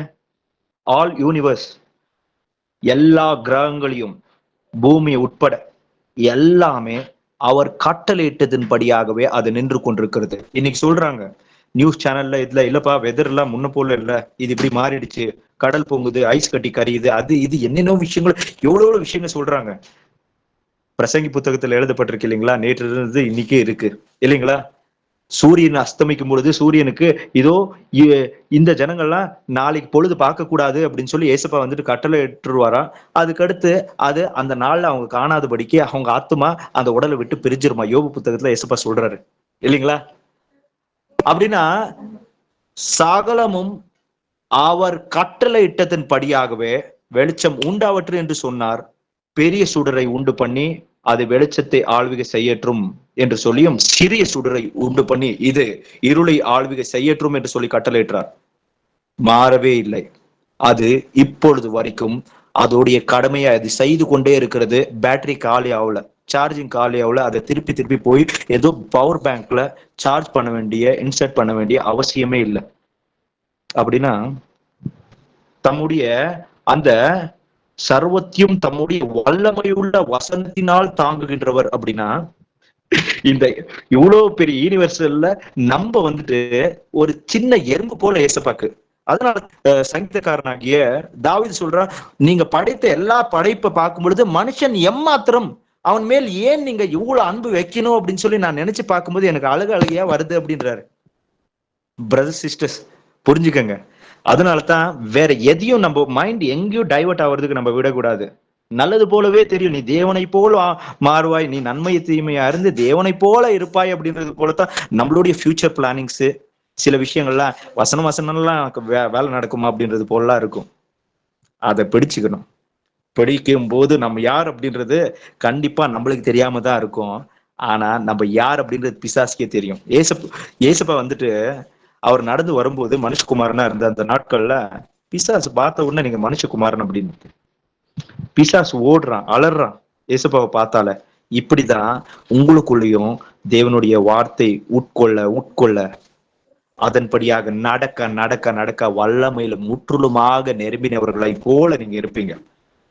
ஆல் யூனிவர்ஸ், எல்லா கிரகங்களையும் பூமி உட்பட எல்லாமே அவர் கட்டளையிட்டதின்படியாகவே அது நின்று கொண்டிருக்கிறது. இன்னைக்கு சொல்றாங்க நியூஸ் சேனல்ல, இதுல இல்லப்பா வெதர் எல்லாம் முன்ன போல இல்ல, இது இப்படி மாறிடுச்சு, கடல் பொங்குது, ஐஸ் கட்டி கரியுது, அது இது என்னென்ன விஷயங்கள், எவ்வளவு விஷயங்கள் சொல்றாங்க. பிரசங்கி புத்தகத்துல எழுதப்பட்டிருக்கு இல்லைங்களா? நேற்று இருந்து இன்னைக்கு இருக்கு இல்லைங்களா? சூரியன் அஸ்தமிக்கும் பொழுது சூரியனுக்கு இதோ இந்த ஜனங்கள்லாம் நாளைக்கு பொழுது பார்க்க கூடாது அப்படின்னு சொல்லி ஏசப்பா வந்துட்டு கட்டளை இட்டுருவாராம். அதுக்கடுத்து அது அந்த நாள்ல அவங்க காணாதபடிக்கு அவங்க ஆத்துமா அந்த உடலை விட்டு பிரிஞ்சிருமா. யோபு புத்தகத்துல ஏசப்பா சொல்றாரு இல்லைங்களா? அப்படின்னா சகலமும் அவர் கட்டளை இட்டதன் படியாகவே வெளிச்சம் உண்டாவற்று என்று சொன்னார். பெரிய சுடரை உண்டு பண்ணி அது வெளிச்சத்தை ஆள்விகை செய்யற்றும் என்று சொல்லியும், சிறிய சுடரை உண்டு பண்ணி இது இருளை ஆள்விகை செய்யற்றும் என்று சொல்லி கட்டளையிட்டார். மாறவே இல்லை. அது இப்பொழுது வரைக்கும் அதோடைய கடமையை அது செய்து கொண்டே இருக்கிறது. பேட்டரி காலி ஆகல, சார்ஜிங் காலி ஆகல. அதை திருப்பி திருப்பி போய் ஏதோ பவர் பேங்க்ல சார்ஜ் பண்ண வேண்டிய, இன்சர்ட் பண்ண வேண்டிய அவசியமே இல்லை. அப்படின்னா தம்முடைய அந்த சர்வத்தையும் தம்முடைய வல்லமையுள்ள வசனத்தினால் தாங்குகின்றவர். அப்படின்னா இந்த இவ்வளவு பெரிய யூனிவர்சல்ல நம்ம வந்துட்டு ஒரு சின்ன எறும்பு போல ஏசப்பாக்கு. அதனால சங்கீதக்காரனாகிய தாவீது சொல்றான், நீங்க படைத்த எல்லா படைப்பை பார்க்கும் பொழுது மனுஷன் எம்மாத்திரம், அவன் மேல் ஏன் நீங்க இவ்வளவு அன்பு வைக்கணும் அப்படின்னு சொல்லி நான் நினைச்சு பார்க்கும்போது எனக்கு அழகையா வருது அப்படின்றாரு. பிரதர்ஸ் சிஸ்டர்ஸ் புரிஞ்சுக்கங்க. அதனாலதான் வேற எதையும் நம்ம மைண்ட் எங்கேயும் டைவர்ட் ஆகுறதுக்கு நம்ம விடக்கூடாது. நல்லது போலவே தெரியும், நீ தேவனை போல மாறுவாய், நீ நன்மை தீமையா இருந்து தேவனை போல இருப்பாய் அப்படின்றது போலதான் நம்மளுடைய ஃபியூச்சர் பிளானிங்ஸ். சில விஷயங்கள்லாம் வசனம்லாம் வேலை நடக்குமா அப்படின்றது போலாம் இருக்கும். அதை பிடிச்சுக்கணும். பிடிக்கும் போது நம்ம யார் அப்படின்றது கண்டிப்பா நம்மளுக்கு தெரியாம தான் இருக்கும். ஆனா நம்ம யார் அப்படின்றது பிசாசுக்கே தெரியும். ஏசப்பா வந்துட்டு அவர் நடந்து வரும்போது மனுஷகுமாரனா இருந்த அந்த நாட்கள்ல பிசாசு பார்த்த உடனே நீங்க மனுஷகுமாரன் அப்படின்னு பிசாசு ஓடுறான், அலறான் ஏசப்பாவை பார்த்தால. இப்படிதான் உங்களுக்குள்ளேயும் தேவனுடைய வார்த்தை உட்கொள்ள அதன்படியாக நடக்க நடக்க நடக்க வல்லமையில முற்றிலுமாக நிரம்பினவர்களை போல நீங்க இருப்பீங்க.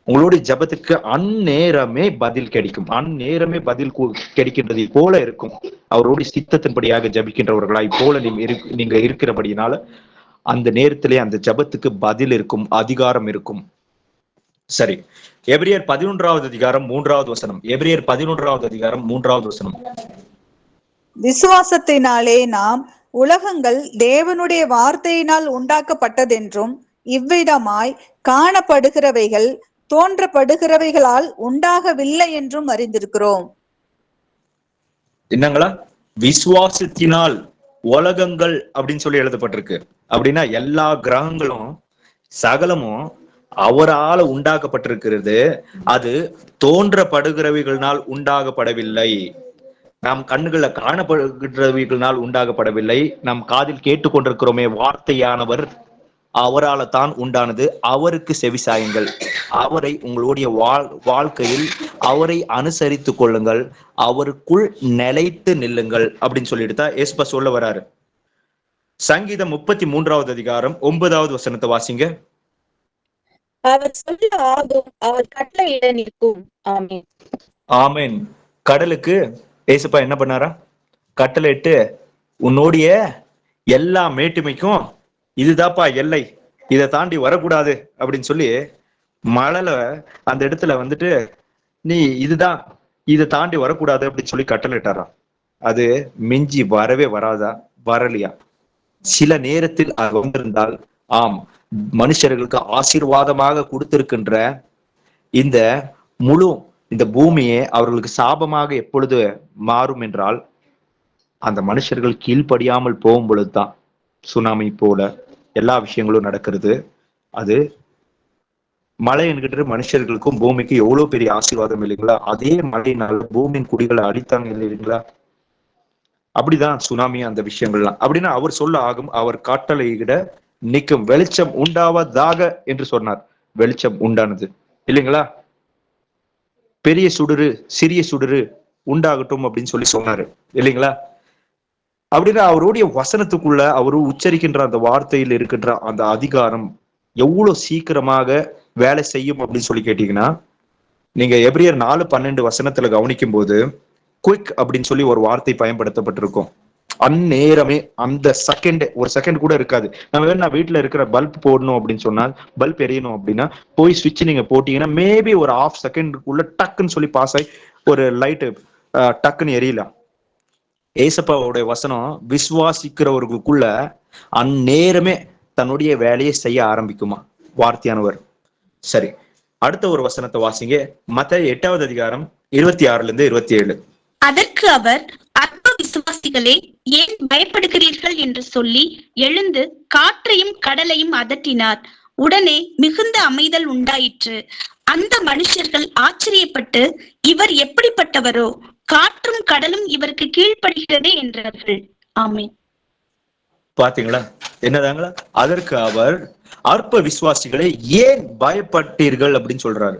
உங்களுடைய ஜபத்துக்கு அந்நேரமே பதில் கிடைக்கும், அந்நேரமே பதில் கிடைக்கின்றது போல இருக்கும். அவருடைய சித்தத்தின்படியாக ஜபிக்கின்றவர்களாய் போல நீங்க இருக்கிறபடினால அந்த நேரத்திலே அந்த ஜபத்துக்கு பதில் இருக்கும், அதிகாரம் இருக்கும். சரி, எபிரியர் 11வது அதிகாரம் 3வது வசனம். எபிரியர் 11வது அதிகாரம் 3வது வசனம். விசுவாசத்தினாலே நாம் உலகங்கள் தேவனுடைய வார்த்தையினால் உண்டாக்கப்பட்டதென்றும் இவ்விதமாய் காணப்படுகிறவைகள் தோன்றப்படுகிறவைகளால் உண்டாகவில்லை என்றும் அறிந்திருக்கிறோம். என்னங்களா? விசுவாசத்தினால் உலகங்கள் அப்படின்னு சொல்லி எழுதப்பட்டிருக்கு. அப்படின்னா எல்லா கிரகங்களும் சகலமும் அவரால உண்டாக்கப்பட்டிருக்கிறது. அது தோன்றப்படுகிறவைகளினால் உண்டாகப்படவில்லை. நம் கண்ணுகளை காணப்படுகிறவைகளினால் உண்டாகப்படவில்லை. நம் காதில் கேட்டுக்கொண்டிருக்கிறோமே வார்த்தையானவர், அவரால் தான் உண்டானது. அவருக்கு செவிசாயுங்கள், அவரை உங்களுடைய வாழ்க்கையில் அவரை அனுசரித்து கொள்ளுங்கள், அவருக்குள் நிலைத்து நில்லுங்கள் அப்படின்னு சொல்லிட்டு தான் ஏசப்பா சொல்ல வராரு. சங்கீதம் 33வது அதிகாரம் 9வது வசனத்தை வாசிங்க. அவர் சொல்ல ஆகும், அவர் கட்டளையிட நிற்கும். ஆமென். ஆமென். கடலுக்கு ஏசப்பா என்ன பண்ணாரா? கட்டளையிட்டு உன்னுடைய எல்லா மேட்டுமைக்கும் இதுதாப்பா எல்லை, இதை தாண்டி வரக்கூடாது அப்படின்னு சொல்லி மழைல அந்த இடத்துல வந்துட்டு நீ இதுதான், இதை தாண்டி வரக்கூடாது அப்படின்னு சொல்லி கட்டளையிட்டாரா. அது மிஞ்சி வரவே வராதா? வரலையா? சில நேரத்தில் அது வந்திருந்தால், ஆம், மனுஷர்களுக்கு ஆசீர்வாதமாக கொடுத்திருக்கின்ற இந்த முழு இந்த பூமியே அவர்களுக்கு சாபமாக எப்பொழுது மாறும் என்றால், அந்த மனுஷர்கள் கீழ்ப்படியாமல் போகும் பொழுதுதான் சுனாமி போல எல்லா விஷயங்களும் நடக்கிறது. அது மழை என்கின்ற மனுஷர்களுக்கும் பூமிக்கும் எவ்வளவு பெரிய ஆசீர்வாதம் இல்லைங்களா? அதே மழையினால பூமியின் குடிகளை அழித்தாங்க இல்லைங்களா? அப்படிதான் சுனாமி அந்த விஷயங்கள்லாம். அப்படின்னா அவர் சொல்ல ஆகும், அவர் கட்டளையிட நிற்கும். வெளிச்சம் உண்டாவதாக என்று சொன்னார், வெளிச்சம் உண்டானது இல்லைங்களா? பெரிய சுடரு சிறிய சுடரு உண்டாகட்டும் அப்படின்னு சொல்லி சொன்னாரு இல்லைங்களா? அப்படின்னா அவருடைய வசனத்துக்குள்ள அவரு உச்சரிக்கின்ற அந்த வார்த்தையில் இருக்கின்ற அந்த அதிகாரம் எவ்வளவு சீக்கிரமாக வேலை செய்யும் அப்படின்னு சொல்லி கேட்டீங்கன்னா, நீங்க எபிரியர் 4:12 வசனத்துல கவனிக்கும் போது குயிக் அப்படின்னு சொல்லி ஒரு வார்த்தை பயன்படுத்தப்பட்டிருக்கும். அந்நேரமே, அந்த செகண்ட், ஒரு செகண்ட் கூட இருக்காது. நான் வீட்டுல இருக்கிற பல்ப் போடணும் அப்படின்னு சொன்னா, பல்ப் எரியணும் அப்படின்னா போய் சுவிட்ச் நீங்க போட்டீங்கன்னா மேபி ஒரு 1/2 செகண்டுக்குள்ள டக்குன்னு சொல்லி பாஸ் ஆகி ஒரு லைட்டு டக்குன்னு எரியலாம். ஏசப்பாவுடைய வசனம் விசுவாசிக்கிறவர்களுக்குள்ள அந்நேரமே தன்னுடைய வேலையை செய்ய ஆரம்பிக்குமா வார்த்தையானவர். சரி, அடுத்த ஒரு வசனத்தை வாசிங்க. மத்தேயு 8வது அதிகாரம் 26-27. அதற்கு அவர், அற்ப விசுவாசிகளே, ஏன் பயப்படுகிறீர்கள் என்று சொல்லி எழுந்து காற்றையும் கடலையும் அதட்டினார். உடனே மிகுந்த அமைதல் உண்டாயிற்று. அந்த மனுஷர்கள் ஆச்சரியப்பட்டு, இவர் எப்படிப்பட்டவரோ, காற்றும் கடலும் இவருக்கு கீழ்ப்படுகிறதே என்றார்கள். ஆமென். பாத்தீங்களா என்னதாங்களா? அதற்கு அவர், அற்ப விசுவாசிகளை ஏன் பயப்பட்டீர்கள் அப்படின்னு சொல்றாரு.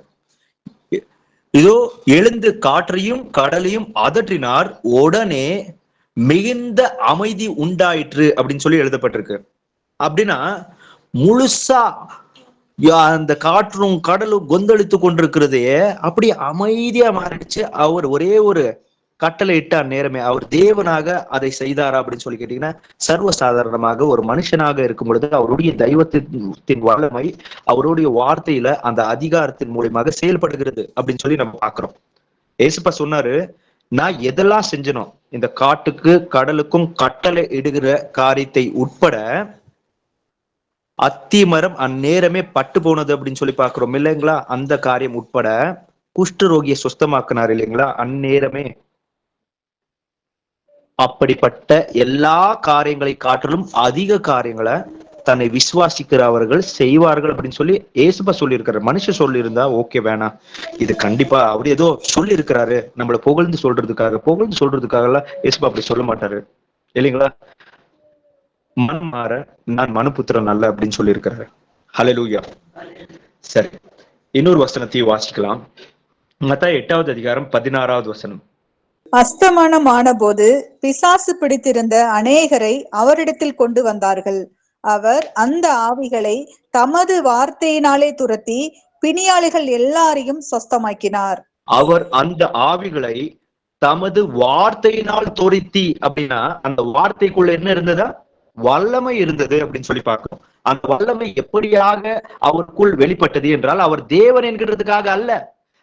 இதோ எழுந்து காற்றையும் கடலையும் அதற்றினார், உடனே மிகுந்த அமைதி உண்டாயிற்று அப்படின்னு சொல்லி எழுதப்பட்டிருக்கு. அப்படின்னா முழுசா அந்த காற்றும் கடலும் கொந்தளித்து கொண்டிருக்கிறதே அப்படி அமைதியா மாறிடுச்சு. அவர் ஒரே ஒரு கட்டளை இட்டார் நேரமே. அவர் தேவனாக அதை செய்தாரா அப்படின்னு சொல்லி கேட்டீங்கன்னா, சர்வசாதாரணமாக ஒரு மனுஷனாக இருக்கும் பொழுது அவருடைய தெய்வத்தின் வல்லமை அவருடைய வார்த்தையில அந்த அதிகாரத்தின் மூலியமாக செயல்படுகிறது அப்படின்னு சொல்லி நம்ம பாக்குறோம். ஏசுப்பா சொன்னாரு, நான் எதெல்லாம் செஞ்சனோ இந்த காட்டுக்கு கடலுக்கும் கட்டளை இடுகிற காரியத்தை உட்பட, அத்தி மரம் அந்நேரமே பட்டு போனது அப்படின்னு சொல்லி பாக்குறோம் இல்லைங்களா? அந்த காரியம் உட்பட குஷ்டரோகியை சுஸ்தமாக்குனார் இல்லைங்களா? அந்நேரமே. அப்படிப்பட்ட எல்லா காரியங்களை காட்டிலும் அதிக காரியங்களை தன்னை விசுவாசிக்கிறவர்கள் செய்வார்கள் அப்படின்னு சொல்லி ஏசுப்பா சொல்லியிருக்காரு. மனுஷன் சொல்லியிருந்தா ஓகே, வேணாம், இது கண்டிப்பா அவர் ஏதோ சொல்லி இருக்கிறாரு நம்மளை புகழ்ந்து சொல்றதுக்காக எல்லாம் ஏசுப்பா அப்படி சொல்ல மாட்டாரு இல்லைங்களா? மனம் மாற நான் மனுபுத்திரன் அல்ல அப்படின்னு சொல்லி இருக்கிறாரு. ஹல்லேலூயா. சரி, இன்னொரு வசனத்தையும் வாசிக்கலாம். மத்தாய் 8வது அதிகாரம் 16வது வசனம். அஸ்தமனம் ஆனபோது பிசாசு பிடித்திருந்த அநேகரை அவரிடத்தில் கொண்டு வந்தார்கள். அவர் அந்த ஆவிகளை தமது வார்த்தையினாலே துரத்தி பிணியாளிகள் எல்லாரையும் சொஸ்தமாக்கினார். அவர் அந்த ஆவிகளை தமது வார்த்தையினால் துரத்தி, அப்படின்னா அந்த வார்த்தைக்குள்ள என்ன இருந்ததா? வல்லமை இருந்தது அப்படின்னு சொல்லி பார்க்கிறோம். அந்த வல்லமை எப்படியாக அவருக்குள் வெளிப்பட்டது என்றால், அவர் தேவன் என்கிறதுக்காக அல்ல,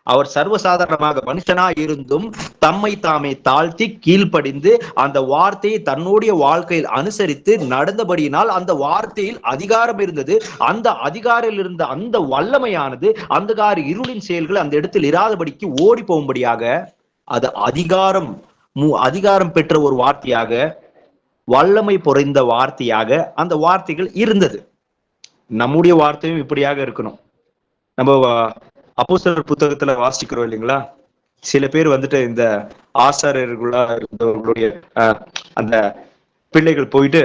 அவர் சர்வசாதாரணமாக மனுஷனா இருந்தும் தம்மை தாமே தாழ்த்தி கீழ்ப்படிந்து அந்த வார்த்தையை தன்னுடைய வாழ்க்கையில் அனுசரித்து நடந்தபடியினால் அந்த வார்த்தையில் அதிகாரம் இருந்தது. அந்த அதிகாரில் இருந்த அந்த வல்லமையானது அந்த இருளின் செயல்கள் அந்த இடத்தில் இராதபடிக்கு ஓடி போகும்படியாக, அது அதிகாரம் பெற்ற ஒரு வார்த்தையாக, வல்லமை பொறைந்த வார்த்தையாக அந்த வார்த்தைகள் இருந்தது. நம்முடைய வார்த்தையும் இப்படியாக இருக்கணும். நம்ம அப்போஸ்தலர் புத்தகத்துல வாசிக்கிறோம் இல்லைங்களா? சில பேர் வந்துட்டு இந்த ஆசாரியர்களா இருந்தவர்களுடைய அந்த பிள்ளைகள் போயிட்டு,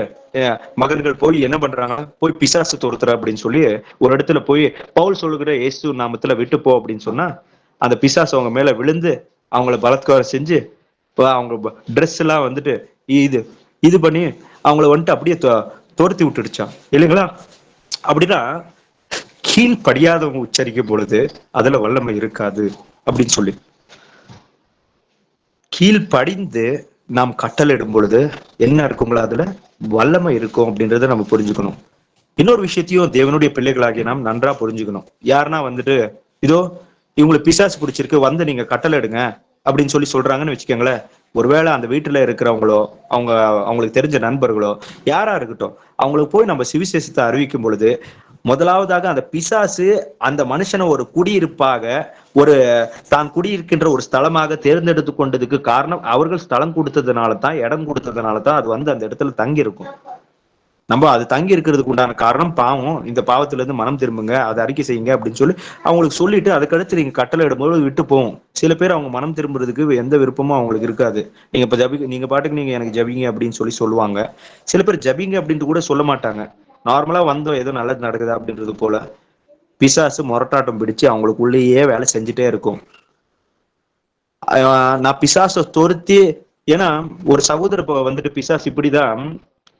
மகன்கள் போய் என்ன பண்றாங்க, போய் பிசாசு துரத்துற அப்படின்னு சொல்லி ஒரு இடத்துல போய் பவுல் சொல்லுகிற இயேசு நாமத்துல விட்டு போ அப்படின்னு சொன்னா, அந்த பிசாசு அவங்க மேல விழுந்து அவங்கள பலாத்காரம் செஞ்சு அவங்க ட்ரெஸ் எல்லாம் வந்துட்டு இது பண்ணி அவங்கள வந்துட்டு அப்படியே துரத்தி விட்டுடுச்சான் இல்லைங்களா? அப்படின்னா கீழ்படியாதவங்க உச்சரிக்கும் பொழுது அதுல வல்லமை இருக்காது அப்படின்னு சொல்லி, கீழ்படிந்து நாம் கட்டளையிடும் பொழுது என்ன இருக்குங்களா? அதுல வல்லமை இருக்கும் அப்படின்றத நம்ம புரிஞ்சுக்கணும். இன்னொரு விஷயத்தையும் தேவனுடைய பிள்ளைகளாகிய நாம் நன்றா புரிஞ்சுக்கணும். யாருன்னா வந்துட்டு, இதோ இவங்களுக்கு பிசாசு பிடிச்சிருக்கு, வந்து நீங்க கட்டளை எடுங்க அப்படின்னு சொல்லி சொல்றாங்கன்னு வச்சுக்கோங்களேன். ஒருவேளை அந்த வீட்டுல இருக்கிறவங்களோ அவங்களுக்கு தெரிஞ்ச நண்பர்களோ யாரா இருக்கட்டும், அவங்களுக்கு போய் நம்ம சுவிசேஷத்தை அறிவிக்கும் பொழுது முதலாவதாக அந்த பிசாசு அந்த மனுஷனை ஒரு குடியிருப்பாக, ஒரு தான் குடியிருக்கின்ற ஒரு ஸ்தலமாக தேர்ந்தெடுத்து கொண்டதுக்கு காரணம் அவர்கள் ஸ்தலம் கொடுத்ததுனால தான், இடம் கொடுத்ததுனால தான் அது வந்து அந்த இடத்துல தங்கி இருக்கும். நம்ம அது தங்கி இருக்கிறதுக்கு உண்டான காரணம் பாவம். இந்த பாவத்துல இருந்து மனம் திரும்புங்க, அதை அறிக்கை செய்யுங்க அப்படின்னு சொல்லி அவங்களுக்கு சொல்லிட்டு அதுக்கடுத்து நீங்க கட்டளை இடும்போது விட்டு போவோம். சில பேர் அவங்க மனம் திரும்புறதுக்கு எந்த விருப்பமும் அவங்களுக்கு இருக்காது. நீங்க இப்ப நீங்க பாட்டுக்கு நீங்க எனக்கு ஜபிங்க அப்படின்னு சொல்லுவாங்க. சில பேர் ஜபிங்க அப்படின்ட்டு கூட சொல்ல மாட்டாங்க. நார்மலா வந்தோம் ஏதோ நல்லது நடக்குதா அப்படின்றது போல பிசாசு முரட்டாட்டம் பிடிச்சு அவங்களுக்குள்ளேயே வேலை செஞ்சுட்டே இருக்கும். நான் பிசாசை துரத்தி, ஏன்னா ஒரு சகோதர வந்துட்டு பிசாசு இப்படிதான்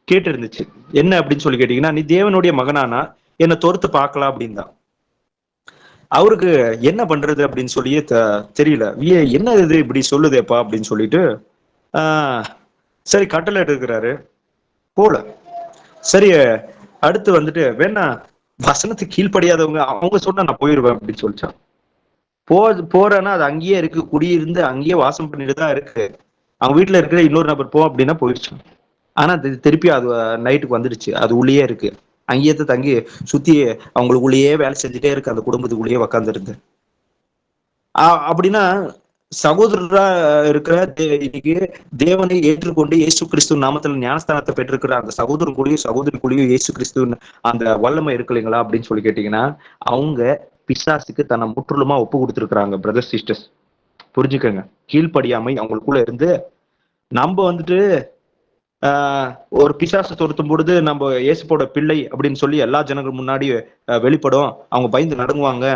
கேட்டு இருந்துச்சு. என்ன அப்படின்னு சொல்லி கேட்டீங்கன்னா, நீ தேவனுடைய மகனானா என்னை துரத்து பார்க்கலாம் அப்படின்னு தான். அவருக்கு என்ன பண்றது அப்படின்னு சொல்லியே தெரியல. என்ன இது இப்படி சொல்லுதேப்பா அப்படின்னு சொல்லிட்டு சரி கட்டளை எடுக்கிறாரு போல. சரி அடுத்து வந்துட்டு, வேணா வசனத்துக்கு கீழ்ப்படியாதவங்க அவங்க சொன்னா நான் போயிடுவேன் அப்படின்னு சொல்லிச்சான். போறேன்னா அது அங்கேயே இருக்கு, குடியிருந்து அங்கேயே வாசம் பண்ணிட்டு தான் இருக்கு. அவங்க வீட்டுல இருக்கிற இன்னொரு நபர் போ அப்படின்னா போயிடுச்சு. ஆனா திருப்பி அது நைட்டுக்கு வந்துடுச்சு, அது உள்ளேயே இருக்கு, அங்கேயே தங்கி சுத்தி அவங்களுக்குள்ளேயே வேலை செஞ்சுட்டே இருக்கு, அந்த குடும்பத்துக்குள்ளேயே உக்காந்துருந்து. அப்படின்னா சகோதரரா இருக்கிற இன்னைக்கு தேவனை ஏற்றுக்கொண்டு இயேசு கிறிஸ்து நாமத்துல ஞானஸ்தானத்தை பெற்றிருக்கிற அந்த சகோதரனுக்குள்ளேயும் சகோதரிக்குள்ளேயும் இயேசு கிறிஸ்து அந்த வல்லமை இருக்கு இல்லைங்களா அப்படின்னு சொல்லி கேட்டீங்கன்னா, அவங்க பிசாசுக்கு தன்னை முற்றிலுமா ஒப்பு கொடுத்துருக்காங்க. பிரதர் சிஸ்டர்ஸ் புரிஞ்சுக்கங்க. கீழ்ப்படியாமை அவங்களுக்குள்ள இருந்து நம்ம வந்துட்டு ஒரு பிசாசு துரத்தும் பொழுது நம்ம இயேசுவோட பிள்ளை அப்படின்னு சொல்லி எல்லா ஜனங்கள் முன்னாடி வெளிப்படும். அவங்க பயந்து நடுங்குவாங்க.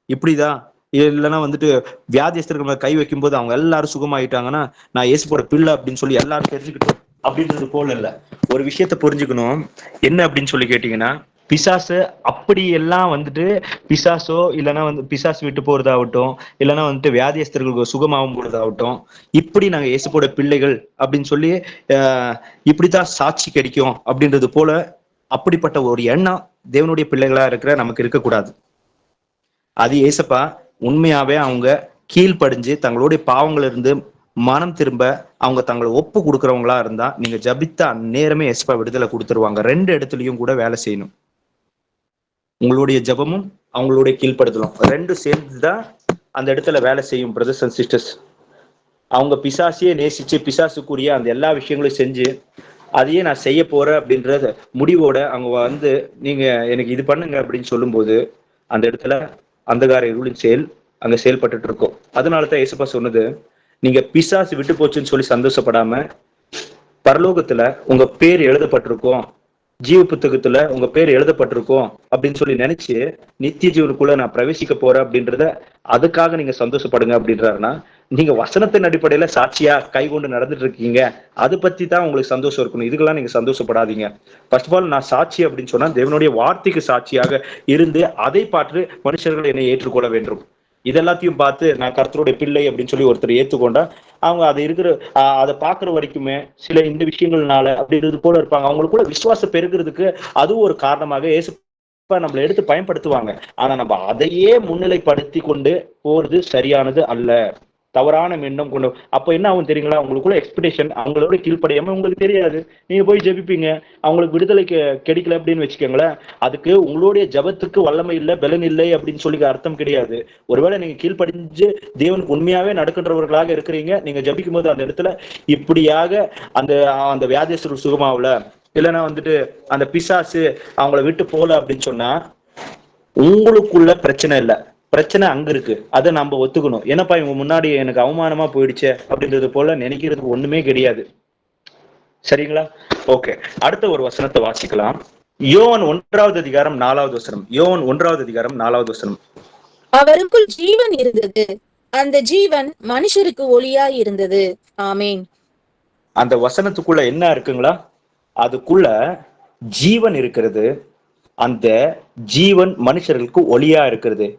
இப்படிதான் இல்லைன்னா வந்துட்டு வியாதியஸ்தர்கள் மேல கை வைக்கும் போது அவங்க எல்லாரும் சுகமாயிட்டாங்கன்னா நான் இயேசுவோட பிள்ளை அப்படின்னு சொல்லி எல்லாரும் தெரிஞ்சுக்கிட்டோம் அப்படின்றது போல இல்ல. ஒரு விஷயத்த புரிஞ்சுக்கணும். என்ன அப்படின்னு சொல்லி கேட்டீங்கன்னா, பிசாசு அப்படி எல்லாம் வந்துட்டு பிசாசோ இல்லைன்னா வந்து பிசாசு விட்டு போறதாகட்டும், இல்லைன்னா வந்துட்டு வியாதியஸ்தர்களுக்கு சுகமாகும் போறதாகட்டும், இப்படி நாங்க இயேசுவோட பிள்ளைகள் அப்படின்னு சொல்லி இப்படிதான் சாட்சி கிடைக்கும் அப்படின்றது போல அப்படிப்பட்ட ஒரு எண்ணம் தேவனுடைய பிள்ளைகளா இருக்கிற நமக்கு இருக்கக்கூடாது. அது ஏசப்பா உண்மையாவே அவங்க கீழ்ப்படிஞ்சு தங்களுடைய பாவங்கள் இருந்து மனம் திரும்ப அவங்க தங்களை ஒப்பு கொடுக்கறவங்களா இருந்தா நீங்க ஜபித்த நேரமே ஏசப்பா விடுதலை கொடுத்துருவாங்க. 2 இடத்துலயும் கூட வேலை செய்யணும். உங்களுடைய ஜபமும் அவங்களுடைய கீழ்ப்படுத்தலும் 2 சேர்ந்துதான் அந்த இடத்துல வேலை செய்யும். பிரதர்ஸ் அண்ட் சிஸ்டர்ஸ், அவங்க பிசாசியே நேசிச்சு பிசாசுக்குரிய அந்த எல்லா விஷயங்களையும் செஞ்சு அதையே நான் செய்ய போறேன் அப்படின்றத முடிவோட அவங்க வந்து நீங்க எனக்கு இது பண்ணுங்க அப்படின்னு சொல்லும்போது அந்த இடத்துல அந்தகார இருளின் செயல் அங்க செயல்பட்டு இருக்கும். அதனாலதான் இயேசுப்பா சொன்னது, நீங்க பிசாசு விட்டு போச்சுன்னு சொல்லி சந்தோஷப்படாம பரலோகத்துல உங்க பேர் எழுதப்பட்டிருக்கும், ஜீவ புத்தகத்துல உங்க பேர் எழுதப்பட்டிருக்கும் அப்படின்னு சொல்லி நினைச்சு நித்திய ஜீவனுக்குள்ள நான் பிரவேசிக்க போறேன் அப்படின்றத அதுக்காக நீங்க சந்தோஷப்படுங்க அப்படின்றாருன்னா, நீங்க வசனத்தின் அடிப்படையில சாட்சியா கை கொண்டு நடந்துட்டு இருக்கீங்க, அதை பத்தி தான் உங்களுக்கு சந்தோஷம் இருக்கணும். இதுக்கெல்லாம் நீங்க சந்தோஷப்படாதீங்க. ஃபர்ஸ்ட் ஆஃப் ஆல் நான் சாட்சி அப்படின்னு சொன்னா தேவனுடைய வார்த்தைக்கு சாட்சியாக இருந்து அதை பார்த்து மனுஷர்கள் என்னை ஏற்றுக்கொள்ள வேண்டும். இதெல்லாத்தையும் பார்த்து நான் கர்த்தருடைய பிள்ளை அப்படின்னு சொல்லி ஒருத்தர் ஏற்றுக்கொண்டா அவங்க அது இருக்கிற அதை பாக்குற வரைக்குமே சில இந்த விஷயங்கள்னால அப்படின்றது போல இருப்பாங்க. அவங்களுக்குள்ள விசுவாசம் பெருகிறதுக்கு அதுவும் ஒரு காரணமாக இயேசு நம்மளை எடுத்து பயன்படுத்துவாங்க. ஆனா நம்ம அதையே முன்னிலைப்படுத்தி கொண்டு போறது சரியானது அல்ல. தவறான எண்ணம் கொண்டு அப்ப என்ன ஆகும் தெரியுங்களா, உங்களுக்குள்ள எக்ஸ்பெக்டேஷன் அவங்களோட கீழ்ப்படியாம உங்களுக்கு தெரியாது. நீங்க போய் ஜெபிப்பீங்க, அவங்களுக்கு விடுதலை கிடைக்கல அப்படின்னு வச்சுக்கோங்களேன். அதுக்கு உங்களுடைய ஜபத்துக்கு வல்லமை இல்லை பலன் இல்லை அப்படின்னு சொல்லி அர்த்தம் கிடையாது. ஒருவேளை நீங்க கீழ்ப்படிஞ்சு தேவனுக்கு உண்மையாவே நடக்கின்றவர்களாக இருக்கிறீங்க, நீங்க ஜபிக்கும் போது அந்த இடத்துல இப்படியாக அந்த அந்த வியாதியஸ்தர்கள் சுகமாவல, இல்லைன்னா வந்துட்டு அந்த பிசாசு அவங்கள விட்டு போல அப்படின்னு சொன்னா உங்களுக்குள்ள பிரச்சனை இல்லை, பிரச்சனை அங்க இருக்கு. அதை நம்ம ஒத்துக்கணும். என்னப்பா இவங்க முன்னாடி எனக்கு அவமானமா போயிடுச்சு அப்படின்றது போல நினைக்கிறதுக்கு ஒண்ணுமே கிடையாது. சரிங்களா? ஓகே, அடுத்த ஒரு வசனத்தை வாசிக்கலாம். யோவான் 1வது அதிகாரம் 4வது வசனம். யோவான் 1வது அதிகாரம் 4வது வசனம். அவருக்குள் ஜீவன் இருந்தது, அந்த ஜீவன் மனுஷருக்கு ஒளியாய் இருந்தது. ஆமேன். அந்த வசனத்துக்குள்ள என்ன இருக்குங்களா? அதுக்குள்ள ஜீவன் இருக்கிறது, அந்த ஜீவன் மனுஷர்களுக்கு ஒளியா இருக்கிறது.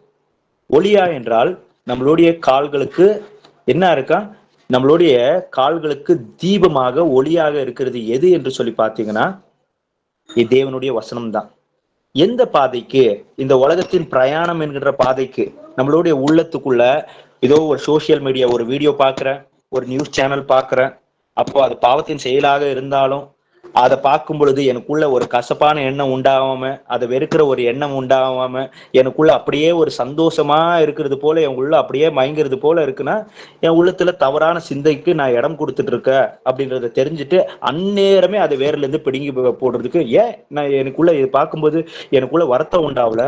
ஒளியா என்றால் நம்மளுடைய கால்களுக்கு என்ன இருக்கா, நம்மளுடைய கால்களுக்கு தீபமாக ஒளியாக இருக்கிறது எது என்று சொல்லி பார்த்தீங்கன்னா இது தேவனுடைய வசனம் தான். எந்த பாதைக்கு? இந்த உலகத்தின் பிரயாணம் என்கின்ற பாதைக்கு. நம்மளுடைய உள்ளத்துக்குள்ள ஏதோ ஒரு சோசியல் மீடியா ஒரு வீடியோ பார்க்குறேன், ஒரு நியூஸ் சேனல் பார்க்குறேன், அப்போ அது பாவத்தின் செயலாக இருந்தாலும் அதை பார்க்கும் பொழுது எனக்குள்ள ஒரு கசப்பான எண்ணம் உண்டாகாம, அதை வெறுக்கிற ஒரு எண்ணம் உண்டாகாம, எனக்குள்ள அப்படியே ஒரு சந்தோஷமா இருக்கிறது போல என் உள்ள அப்படியே மயங்கிறது போல இருக்குன்னா என் உள்ளத்துல தவறான சிந்தைக்கு நான் இடம் கொடுத்துட்டு இருக்கேன் அப்படின்றத தெரிஞ்சுட்டு அந்நேரமே அதை வேர்ல இருந்து பிடுங்கி போடுறதுக்கு, ஏன் நான் எனக்குள்ள இதை பார்க்கும்போது எனக்குள்ள வருத்தம் உண்டாவல,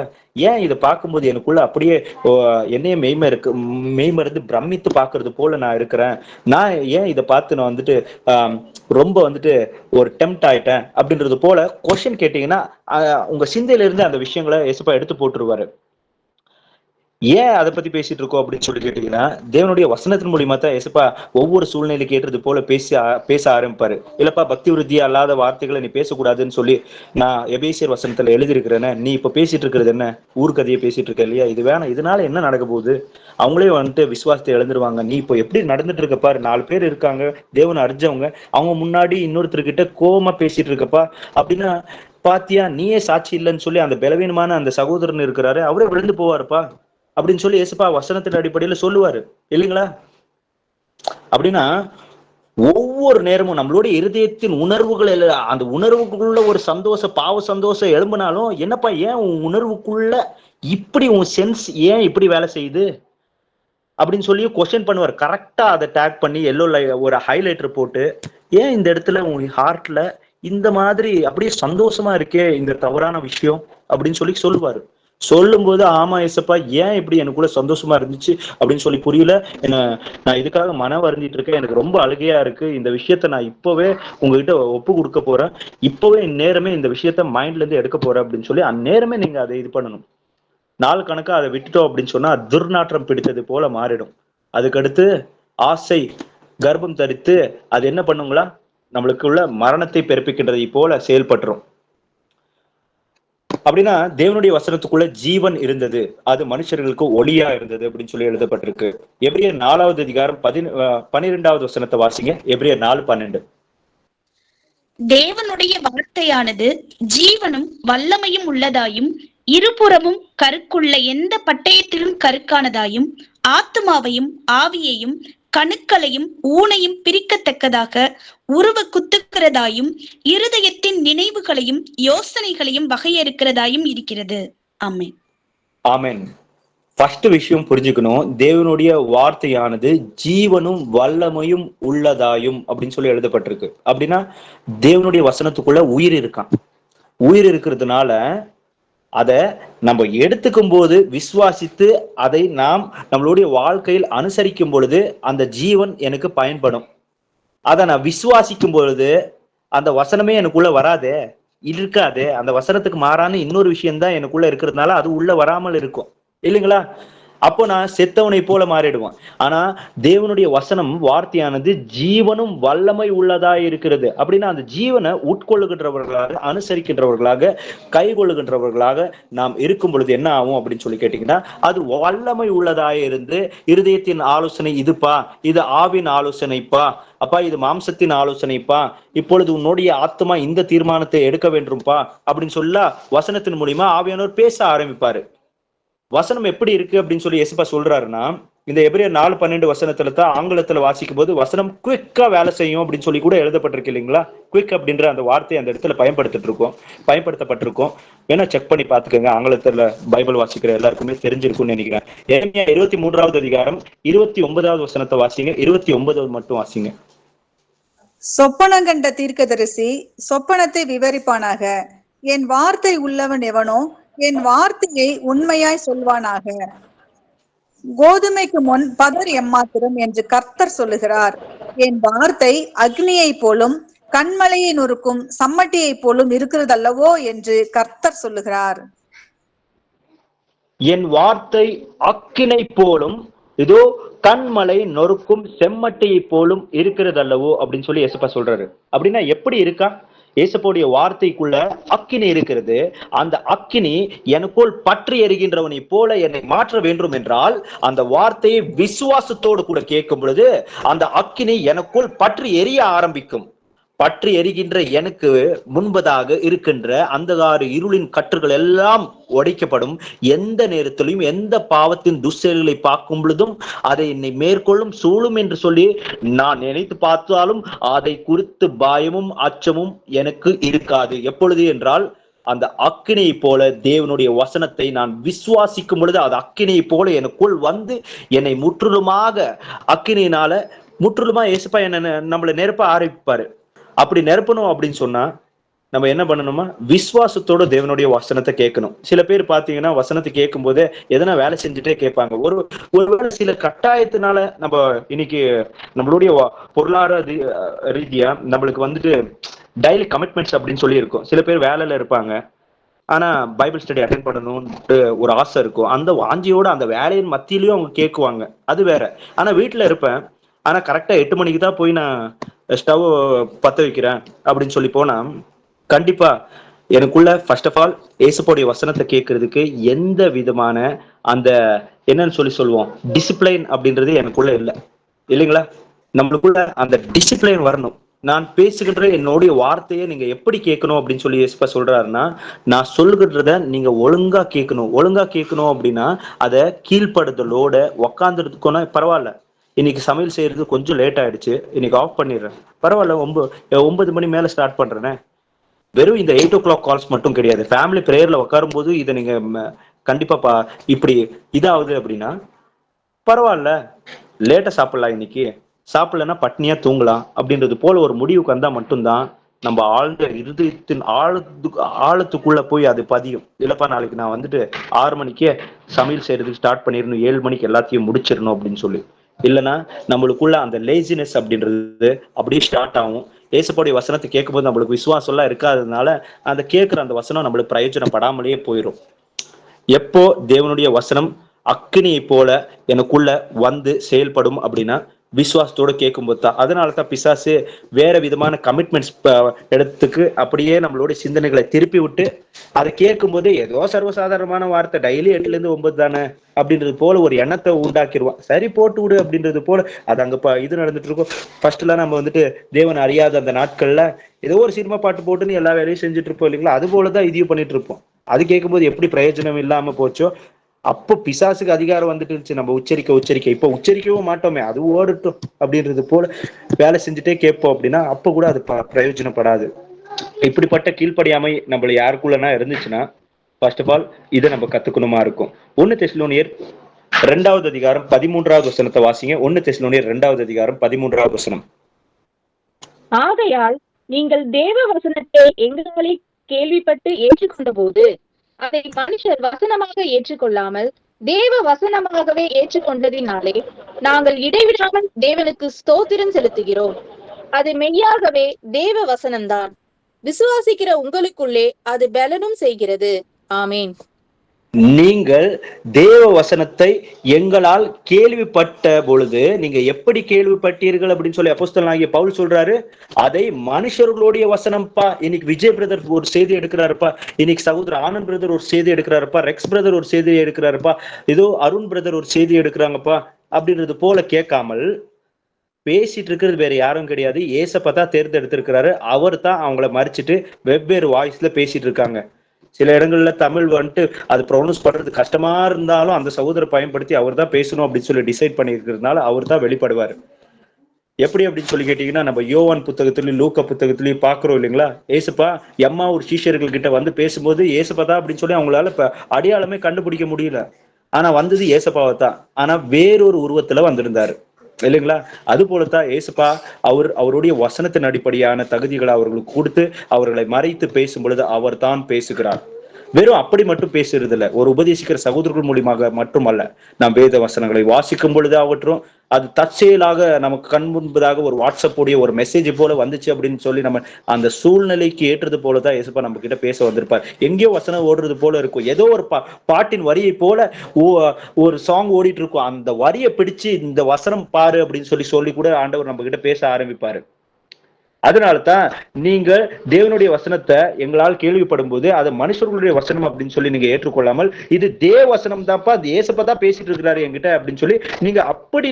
ஏன் இதை பார்க்கும்போது எனக்குள்ள அப்படியே என்னைய மெய்மருந்து பிரமித்து பார்க்கறது போல நான் இருக்கிறேன், நான் ஏன் இதை பார்த்து நான் வந்துட்டு ரொம்ப வந்துட்டு ஒரு டெம்ட் ஆயிட்டேன் அப்படின்றது போல கொஸ்டின் கேட்டீங்கன்னா உங்க சிந்தையில இருந்து அந்த விஷயங்களை இயேசுப்பா எடுத்து போட்டுருவாரு. ஏன் அதை பத்தி பேசிட்டு இருக்கோம் அப்படின்னு சொல்லி கேட்டீங்கன்னா, தேவனுடைய வசனத்தின் மூலியமா தான் இயேசுப்பா ஒவ்வொரு சூழ்நிலைக்கு ஏற்றது போல பேச ஆரம்பிப்பாரு. இல்லப்பா பக்தி விருத்தியா அல்லாத வார்த்தைகளை நீ பேசக்கூடாதுன்னு சொல்லி நான் எபேசியர் வசனத்துல எழுதியிருக்கிறேன்னு, நீ இப்ப பேசிட்டு இருக்கிறது என்ன ஊர்கதையை பேசிட்டு இருக்க இல்லையா, இது வேணாம், இதனால என்ன நடக்க போகுது, அவங்களே வந்துட்டு விசுவாசத்தை இழந்துருவாங்க, நீ இப்போ எப்படி நடந்துட்டு இருக்க பாரு, 4 பேர் இருக்காங்க தேவனை அறிஞ்சவங்க, அவங்க முன்னாடி இன்னொருத்தர்கிட்ட கோபமா பேசிட்டு இருக்கப்பா அப்படின்னா பாத்தியா நீயே சாட்சி இல்லைன்னு சொல்லி அந்த பலவீனமான அந்த சகோதரன் இருக்கிறாரு அவரே விழுந்து போவாருப்பா அப்படின்னு சொல்லி இயேசுப்பா வசனத்தின் அடிப்படையில சொல்லுவாரு இல்லைங்களா? அப்படின்னா ஒவ்வொரு நேரமும் நம்மளுடைய இருதயத்தின் உணர்வுகள் அந்த உணர்வுக்குள்ள ஒரு பாவ சந்தோஷம் எழும்பினாலும், என்னப்பா ஏன் உன் உணர்வுக்குள்ள இப்படி உன் சென்ஸ் ஏன் இப்படி வேலை செய்யுது, அப்படின்னு சொல்லி கொஸ்டின் பண்ணுவார். கரெக்டா அதை டேக் பண்ணி எல்லோ ஒரு ஹைலைட்டர் போட்டு, ஏன் இந்த இடத்துல உங்க ஹார்ட்ல இந்த மாதிரி அப்படியே சந்தோஷமா இருக்கே இந்த தவறான விஷயம் அப்படின்னு சொல்லி சொல்லுவாரு. சொல்லும்போது ஆமா ஏசப்பா ஏன் இப்படி எனக்குள்ள சந்தோஷமா இருந்துச்சு அப்படின்னு சொல்லி புரியல, என்ன நான் இதுக்காக மன வருந்திட்டு இருக்கேன், எனக்கு ரொம்ப அழுகையா இருக்கு, இந்த விஷயத்த நான் இப்பவே உங்ககிட்ட ஒப்பு கொடுக்க போறேன், இப்பவே நேரமே இந்த விஷயத்த மைண்ட்ல இருந்து எடுக்க போறேன் அப்படின்னு சொல்லி அந்நேரமே நீங்க அதை இது பண்ணணும். நாள் கணக்கா அதை விட்டுட்டோம் அப்படின்னு சொன்னா துர்நாற்றம் பிடித்தது போல மாறிடும். அதுக்கடுத்து ஆசை கர்ப்பம் தரித்து அது என்ன பண்ணுங்களா, நம்மளுக்குள்ள மரணத்தை பிறப்பிக்கின்றதை போல செயல்பட்டுரும். அப்படின்னா தேவனுடைய வசனத்துக்குள்ள ஜீவன் இருந்தது, அது மனுஷர்களுக்கு ஒளியா இருந்தது அப்படின்னு சொல்லி எழுதப்பட்டிருக்கு. எபிரியர் 4வது அதிகாரம் 12வது வசனத்தை வாசிங்க. எபிரியர் 4:12. தேவனுடைய வார்த்தையானது ஜீவனும் வல்லமையும் உள்ளதாயும் இருபுறமும் கருக்குள்ள எந்த பட்டயத்திலும் கருக்கானதாயும் ஆத்துமாவையும் ஆவியையும் கணுக்களையும் ஊனையும் பிரிக்கத்தக்கதாக உருவ குத்துக்கிறதாயும் இருதயத்தின் நினைவுகளையும் யோசனைகளையும் வகையறுக்கிறதாயும் இருக்கிறது. ஆமென். ஆமென். ஃபர்ஸ்ட் விஷயம் புரிஞ்சுக்கணும், தேவனுடைய வார்த்தையானது ஜீவனும் வல்லமையும் உள்ளதாயும் அப்படின்னு சொல்லி எழுதப்பட்டிருக்கு. அப்படின்னா தேவனுடைய வசனத்துக்குள்ள உயிர் இருக்கான். உயிர் இருக்கிறதுனால அதை நம்ம எடுத்துக்கும் போது விசுவாசித்து அதை நாம் நம்மளுடைய வாழ்க்கையில் அனுசரிக்கும் பொழுது அந்த ஜீவன் எனக்கு பயன்படும். அதை நான் விசுவாசிக்கும் பொழுது அந்த வசனமே எனக்குள்ள வராதே, இருக்காது. அந்த வசனத்துக்கு மாறான இன்னொரு விஷயம்தான் எனக்குள்ள இருக்கிறதுனால அது உள்ள வராமல் இருக்கும் இல்லைங்களா? அப்போ நான் செத்தவனை போல மாறிடுவான். ஆனா தேவனுடைய வசனம் வார்த்தையானது ஜீவனும் வல்லமை உள்ளதாய் இருக்கிறது. அப்படின்னா அந்த ஜீவனை உட்கொள்ளுகின்றவர்களாக, அனுசரிக்கின்றவர்களாக, கை கொள்ளுகின்றவர்களாக நாம் இருக்கும் பொழுது என்ன ஆகும் அப்படின்னு சொல்லி கேட்டீங்கன்னா, அது வல்லமை உள்ளதாய் இருந்து இருதயத்தின் ஆலோசனை இதுப்பா, இது ஆவின் ஆலோசனைப்பா, அப்பா இது மாம்சத்தின் ஆலோசனைப்பா, இப்பொழுது உன்னுடைய ஆத்மா இந்த தீர்மானத்தை எடுக்க வேண்டும்பா அப்படின்னு சொல்ல வசனத்தின் மூலியமா ஆவியானவர் பேச ஆரம்பிப்பாரு. வசனம் எப்படி இருக்கு அப்படின்னு சொல்லி இயேசுப்பா சொல்றாருன்னா, இந்த எபிரேயர் 4:12 வசனத்துல தான் ஆங்கிலத்துல வாசிக்கும் போது வசனம் குவிக்கா வேலை செய்யும் அப்படின்னு சொல்லி கூட எழுதப்பட்டிருக்கு இல்லைங்களா? குவிக் அப்படின்ற அந்த வார்த்தை அந்த இடத்துல பயன்படுத்தப்பட்டிருக்கும். வேணா செக் பண்ணி பாத்துக்கோங்க. ஆங்கிலத்துல பைபிள் வாசிக்கிற எல்லாருக்குமே தெரிஞ்சிருக்கும்னு நினைக்கிறேன். எரேமியா 23வது அதிகாரம் 29வது வசனத்தை வாசிங்க. 29வது மட்டும் வாசிங்க. சொப்பனம் கண்ட தீர்க்கதரிசி சொப்பனத்தை விவரிப்பானாக. என் வார்த்தை உள்ளவன் எவனோ என் வார்த்தையை உண்மையாய் சொல்வானாக. கோதுமைக்கு முன் பதர் எம்மாத்திரம் என்று கர்த்தர் சொல்லுகிறார். என் வார்த்தை அக்னியை போலும் கண்மலையை நொறுக்கும் சம்மட்டியை போலும் இருக்கிறதல்லவோ என்று கர்த்தர் சொல்லுகிறார். என் வார்த்தை அக்கினை போலும் இதோ கண்மலை நொறுக்கும் செம்மட்டையை போலும் இருக்கிறதல்லவோ அப்படின்னு சொல்லி இயேசுப்பா சொல்றாரு. அப்படின்னா எப்படி இருக்கா? இயேசுவோடைய வார்த்தைக்குள்ள அக்கினி இருக்கிறது. அந்த அக்கினி எனக்குள் பற்றி எரிகின்றவனை போல என்னை மாற்ற வேண்டும் என்றால் அந்த வார்த்தையை விசுவாசத்தோடு கூட கேட்கும் பொழுது அந்த அக்கினி எனக்குள் பற்றி எரிய ஆரம்பிக்கும். பற்றி எரிகின்ற எனக்கு முன்பதாக இருக்கின்ற அந்தகார இருளின் கற்றுகள் எல்லாம் உடைக்கப்படும். எந்த நேரத்திலும் எந்த பாவத்தின் துஷ்செயல்களை பார்க்கும் பொழுதும் அதை என்னை மேற்கொள்ளும் சூழும் என்று சொல்லி நான் நினைத்து பார்த்தாலும் அதை குறித்து பயமும் அச்சமும் எனக்கு இருக்காது. எப்பொழுது என்றால் அந்த அக்கினியை போல தேவனுடைய வசனத்தை நான் விசுவாசிக்கும் பொழுது அது அக்கினியை போல எனக்குள் வந்து என்னை முற்றிலுமாக அக்கினியினால முற்றிலுமா இயேசுப்பா என்ன நம்மளை நெருப்ப ஆரம்பிப்பாரு. அப்படி நிரப்பணும் அப்படின்னு சொன்னா நம்ம என்ன பண்ணணுமா, விசுவாசத்தோட தேவனுடைய வசனத்தை கேட்கணும். சில பேர் பாத்தீங்கன்னா வசனத்தை கேட்கும் போதே எதனா வேலை செஞ்சுட்டே கேட்பாங்க. ஒருவேளை சில கட்டாயத்தினால நம்ம இன்னைக்கு நம்மளுடைய பொருளாதார ரீதியா நம்மளுக்கு வந்துட்டு டெய்லி கமிட்மெண்ட்ஸ் அப்படின்னு சொல்லி இருக்கும். சில பேர் வேலையில இருப்பாங்க, ஆனா பைபிள் ஸ்டடி அட்டென்ட் பண்ணணும்ட்டு ஒரு ஆசை இருக்கும். அந்த வாஞ்சியோட அந்த வேலையின் மத்தியிலயும் அவங்க கேட்குவாங்க, அது வேற. ஆனா வீட்டுல இருப்பேன், ஆனா கரெக்டா 8 மணிக்கு தான் போய் நான் ஸ்டவ் பத்த வைக்கிறேன் அப்படின்னு சொல்லி போனா கண்டிப்பா எனக்குள்ள ஃபர்ஸ்ட் ஆஃப் ஆல் இயேசுவோடைய வசனத்தை கேட்கறதுக்கு எந்த விதமான அந்த என்னன்னு சொல்லுவோம் டிசிப்ளைன் அப்படின்றது எனக்குள்ள இல்லை இல்லைங்களா? நம்மளுக்குள்ள அந்த டிசிப்ளைன் வரணும். நான் பேசுகின்ற என்னுடைய வார்த்தையை நீங்க எப்படி கேட்கணும் அப்படின்னு சொல்லி இயேசுப்பா சொல்றாருன்னா, நான் சொல்லுகின்றத நீங்க ஒழுங்கா கேட்கணும் அப்படின்னா அதை கீழ்ப்படுதலோட உக்காந்துருக்கோன்னா பரவாயில்ல. இன்னைக்கு சமையல் செய்யறது கொஞ்சம் லேட் ஆயிடுச்சு, இன்னைக்கு ஆஃப் பண்ணிடுறேன், பரவாயில்ல, 9 மணி மேல ஸ்டார்ட் பண்றேனே. வெறும் இந்த 8 o'clock கால்ஸ் மட்டும் கிடையாது. ஃபேமிலி பிரேயர்ல உட்காரும் போது இதை நீங்க கண்டிப்பா இப்படி இதாகுது அப்படின்னா பரவாயில்ல, லேட்டா சாப்பிடலாம், இன்னைக்கு சாப்பிடலன்னா பட்னியா தூங்கலாம் அப்படின்றது போல ஒரு முடிவுக்கு வந்தா மட்டும்தான் நம்ம ஆழ்ந்த இருதயத்தின் ஆழத்துக்குள்ள போய் அது பதியும். இல்லப்பா நாளைக்கு நான் வந்துட்டு 6 மணிக்கே சமையல் செய்யறதுக்கு ஸ்டார்ட் பண்ணிடணும், 7 மணிக்கு எல்லாத்தையும் முடிச்சிடணும் அப்படின்னு சொல்லி. இல்லைன்னா நம்மளுக்குள்ள அந்த லேசினஸ் அப்படின்றது அப்படியே ஸ்டார்ட் ஆகும். ஏசப்பாவுடைய வசனத்தை கேட்கும்போது நம்மளுக்கு விசுவாசம் எல்லாம் இருக்காததுனால அந்த கேட்கிற அந்த வசனம் நம்மளுக்கு பிரயோஜனப்படாமலேயே போயிடும். எப்போ தேவனுடைய வசனம் அக்கினியை போல எனக்குள்ள வந்து செயல்படும் அப்படின்னா விசுவாசத்தோட கேட்கும்போது தான். அதனாலதான் பிசாசு வேற விதமான கமிட்மெண்ட்ஸ் இடத்துக்கு அப்படியே நம்மளுடைய சிந்தனைகளை திருப்பி விட்டு அதை கேட்கும் போதே ஏதோ சர்வசாதாரணமான வார்த்தை, டெய்லி 8 to 9 தானே அப்படின்றது போல ஒரு எண்ணத்தை உண்டாக்கிடுவான். சரி போட்டு விடு அப்படின்றது போல அது அங்க இது நடந்துட்டு இருக்கும். ஃபர்ஸ்ட் எல்லாம் நம்ம வந்துட்டு தேவன் அறியாத அந்த நாட்கள்ல ஏதோ ஒரு சினிமா பாட்டு போட்டுன்னு எல்லா வேலையும் செஞ்சுட்டு இருப்போம் இல்லைங்களா? அது போலதான் இதையும் பண்ணிட்டு இருப்போம். அது கேட்கும்போது எப்படி பிரயோஜனம் இல்லாம போச்சோ, அப்போ பிசாசுக்கு அதிகாரம் வந்துட்டு இருந்துச்சு. நம்ம உச்சரிக்க இப்ப உச்சரிக்கவும் மாட்டோமே, அது ஓடட்டும் அப்படின்றது போல வேலை செஞ்சுட்டே கேட்போம் அப்படின்னா அப்ப கூட அது பிரயோஜனப்படாது. இப்படிப்பட்ட கீழ்ப்படியாமை நம்மள யாருக்குள்ளனா இருந்துச்சுன்னா ஃபர்ஸ்ட் ஆஃப் ஆல் இதை நம்ம கத்துக்கணுமா இருக்கும். 1 தெசலோனியர் 2வது அதிகாரம் 13வது வசனத்தை வாசிங்க. 1 தெசலோனியர் 2வது அதிகாரம் 13வது வசனம். ஆகையால் நீங்கள் தேவ வசனத்தை எங்களை கேள்விப்பட்டு ஏற்றுக்கொண்ட போது அதை மனுஷர் வசனமாக ஏற்றுக்கொள்ளாமல் தேவ வசனமாகவே ஏற்றுக்கொண்டதினாலே நாங்கள் இடைவிடாமல் தேவனுக்கு ஸ்தோத்திரம் செலுத்துகிறோம். அது மெய்யாகவே தேவ வசனம்தான். விசுவாசிக்கிற உங்களுக்குள்ளே அது பலனும் செய்கிறது. ஆமேன். நீங்கள் தேவ வசனத்தை எங்களால் கேள்விப்பட்ட பொழுது, நீங்க எப்படி கேள்விப்பட்டீர்கள் அப்படின்னு சொல்லி அப்போஸ்தலனாகிய பவுல் சொல்றாரு. அதை மனுஷர்களுடைய வசனம்ப்பா. இன்னைக்கு விஜய் பிரதர் ஒரு செய்தி எடுக்கிறாருப்பா, இன்னைக்கு சகோதரர் ஆனந்த் பிரதர் ஒரு செய்தி எடுக்கிறாருப்பா, ரெக்ஸ் பிரதர் ஒரு செய்தி எடுக்கிறாருப்பா, ஏதோ அருண் பிரதர் ஒரு செய்தி எடுக்கிறாங்கப்பா அப்படின்றது போல கேட்காமல் பேசிட்டு இருக்கிறது வேற யாரும் கிடையாது, ஏசப்பா தான் தேர்ந்தெடுத்திருக்கிறாரு. அவர் தான் அவங்கள மறிச்சிட்டு வெவ்வேறு வாய்ஸ்ல பேசிட்டு இருக்காங்க. சில இடங்கள்ல தமிழ் வந்துட்டு அது ப்ரொனவுன்ஸ் பண்றது கஷ்டமா இருந்தாலும் அந்த சகோதரரை பயன்படுத்தி அவர் தான் பேசணும் அப்படின்னு சொல்லி டிசைட் பண்ணிருக்கிறதுனால அவர் தான் வெளிப்படுவார். எப்படி அப்படின்னு சொல்லி கேட்டீங்கன்னா, நம்ம யோவான் புத்தகத்திலயும் லூக்கா புத்தகத்திலயும் பாக்குறோம் இல்லைங்களா? ஏசப்பா எம்மா ஒரு சீஷர்கள் கிட்ட வந்து பேசும்போது ஏசப்பா தான் அப்படின்னு சொல்லி அவங்களால இப்ப அடையாளமே கண்டுபிடிக்க முடியல. ஆனா வந்தது ஏசப்பாவை தான், ஆனா வேறொரு உருவத்துல வந்திருந்தாரு இல்லைங்களா? அது போலத்தான் ஏசப்பா அவருடைய வசனத்தின் அடிப்படையான தகுதிகளை அவர்களுக்கு கொடுத்து அவர்களை மறைத்து பேசும் பொழுது அவர் தான் பேசுகிறார். வெறும் அப்படி மட்டும் பேசுறது இல்ல, ஒரு உபதேசிக்கிற சகோதரர்கள் மூலியமாக மட்டுமல்ல, நாம் வேத வசனங்களை வாசிக்கும் பொழுது ஆகட்டும், அது தற்செயலாக நமக்கு கண் முன்பதாக ஒரு வாட்ஸ்அப் உடைய ஒரு மெசேஜ் போல வந்துச்சு அப்படின்னு சொல்லி நம்ம அந்த சூழ்நிலைக்கு ஏற்றது போலதான் ஏசப்பா நம்ம கிட்ட பேச வந்திருப்பார். எங்கேயோ வசனம் ஓடுறது போல இருக்கும், ஏதோ ஒரு பாட்டின் வரியை போல ஒரு சாங் ஓடிட்டு இருக்கும், அந்த வரியை பிடிச்சு இந்த வசனம் பாரு அப்படின்னு சொல்லி கூட ஆண்டவர் நம்ம கிட்ட பேச ஆரம்பிப்பாரு. அதனாலதான் நீங்கள் தேவனுடைய வசனத்தை எங்களால் கேள்விப்படும் போது அது மனுஷர்களுடைய வசனம் அப்படின்னு சொல்லி நீங்க ஏற்றுக்கொள்ளாமல் இது தேவ வசனம் தான்ப்பா, அது ஏசப்பா தான் பேசிட்டு இருக்கிறாரு என்கிட்ட அப்படின்னு சொல்லி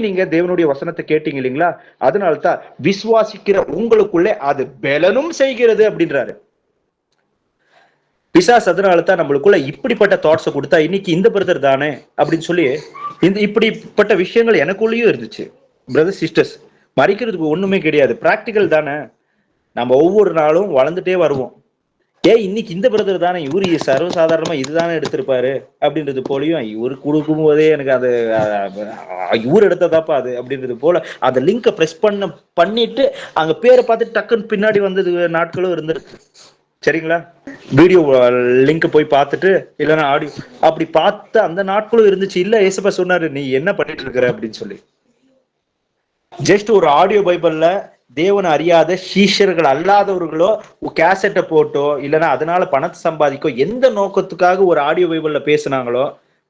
நீங்க தேவனுடைய வசனத்தை கேட்டீங்க இல்லைங்களா? அதனால்தான் விசுவாசிக்கிற உங்களுக்குள்ளே அது பலனும் செய்கிறது அப்படின்றாரு பிசாஸ். அதனாலதான் நம்மளுக்குள்ள இப்படிப்பட்ட தாட்ஸை கொடுத்தா இன்னைக்கு இந்த பிரதர் தானே அப்படின்னு சொல்லி இப்படிப்பட்ட விஷயங்கள் எனக்குள்ளேயும் இருந்துச்சு. பிரதர் சிஸ்டர்ஸ், மறிக்கிறதுக்கு ஒண்ணுமே கிடையாது, பிராக்டிக்கல் தானே. நம்ம ஒவ்வொரு நாளும் வளர்ந்துட்டே வருவோம். இன்னைக்கு இந்த பிரதர் தானே, இவரு சர்வசாதாரணமா இதுதானே எடுத்திருப்பாரு அப்படின்றது போலயும் இவரு கொடுக்கும் போதே எனக்கு அது இவரு எடுத்ததாப்பா அது அப்படின்றது போல அந்த லிங்கை பிரஸ் பண்ணிட்டு அங்க பேரை பார்த்துட்டு டக்குன்னு பின்னாடி வந்தது நாட்களும் இருந்திருக்கு. சரிங்களா? வீடியோ லிங்க் போய் பார்த்துட்டு இல்லைன்னா ஆடியோ அப்படி பார்த்து அந்த நாட்களும் இருந்துச்சு. இல்ல ஏசப்பா சொன்னாரு நீ என்ன பண்ணிட்டு இருக்கிற அப்படின்னு சொல்லி. ஜஸ்ட் ஒரு ஆடியோ பைபிள்ல தேவனை அறியாத சீஷர்கள் அல்லாதவர்களோ கேசட்டை போட்டோ இல்லைன்னா அதனால பணத்தை சம்பாதிக்கோ எந்த நோக்கத்துக்காக ஒரு ஆடியோ பைபிள்ல பேசுனாங்களோ,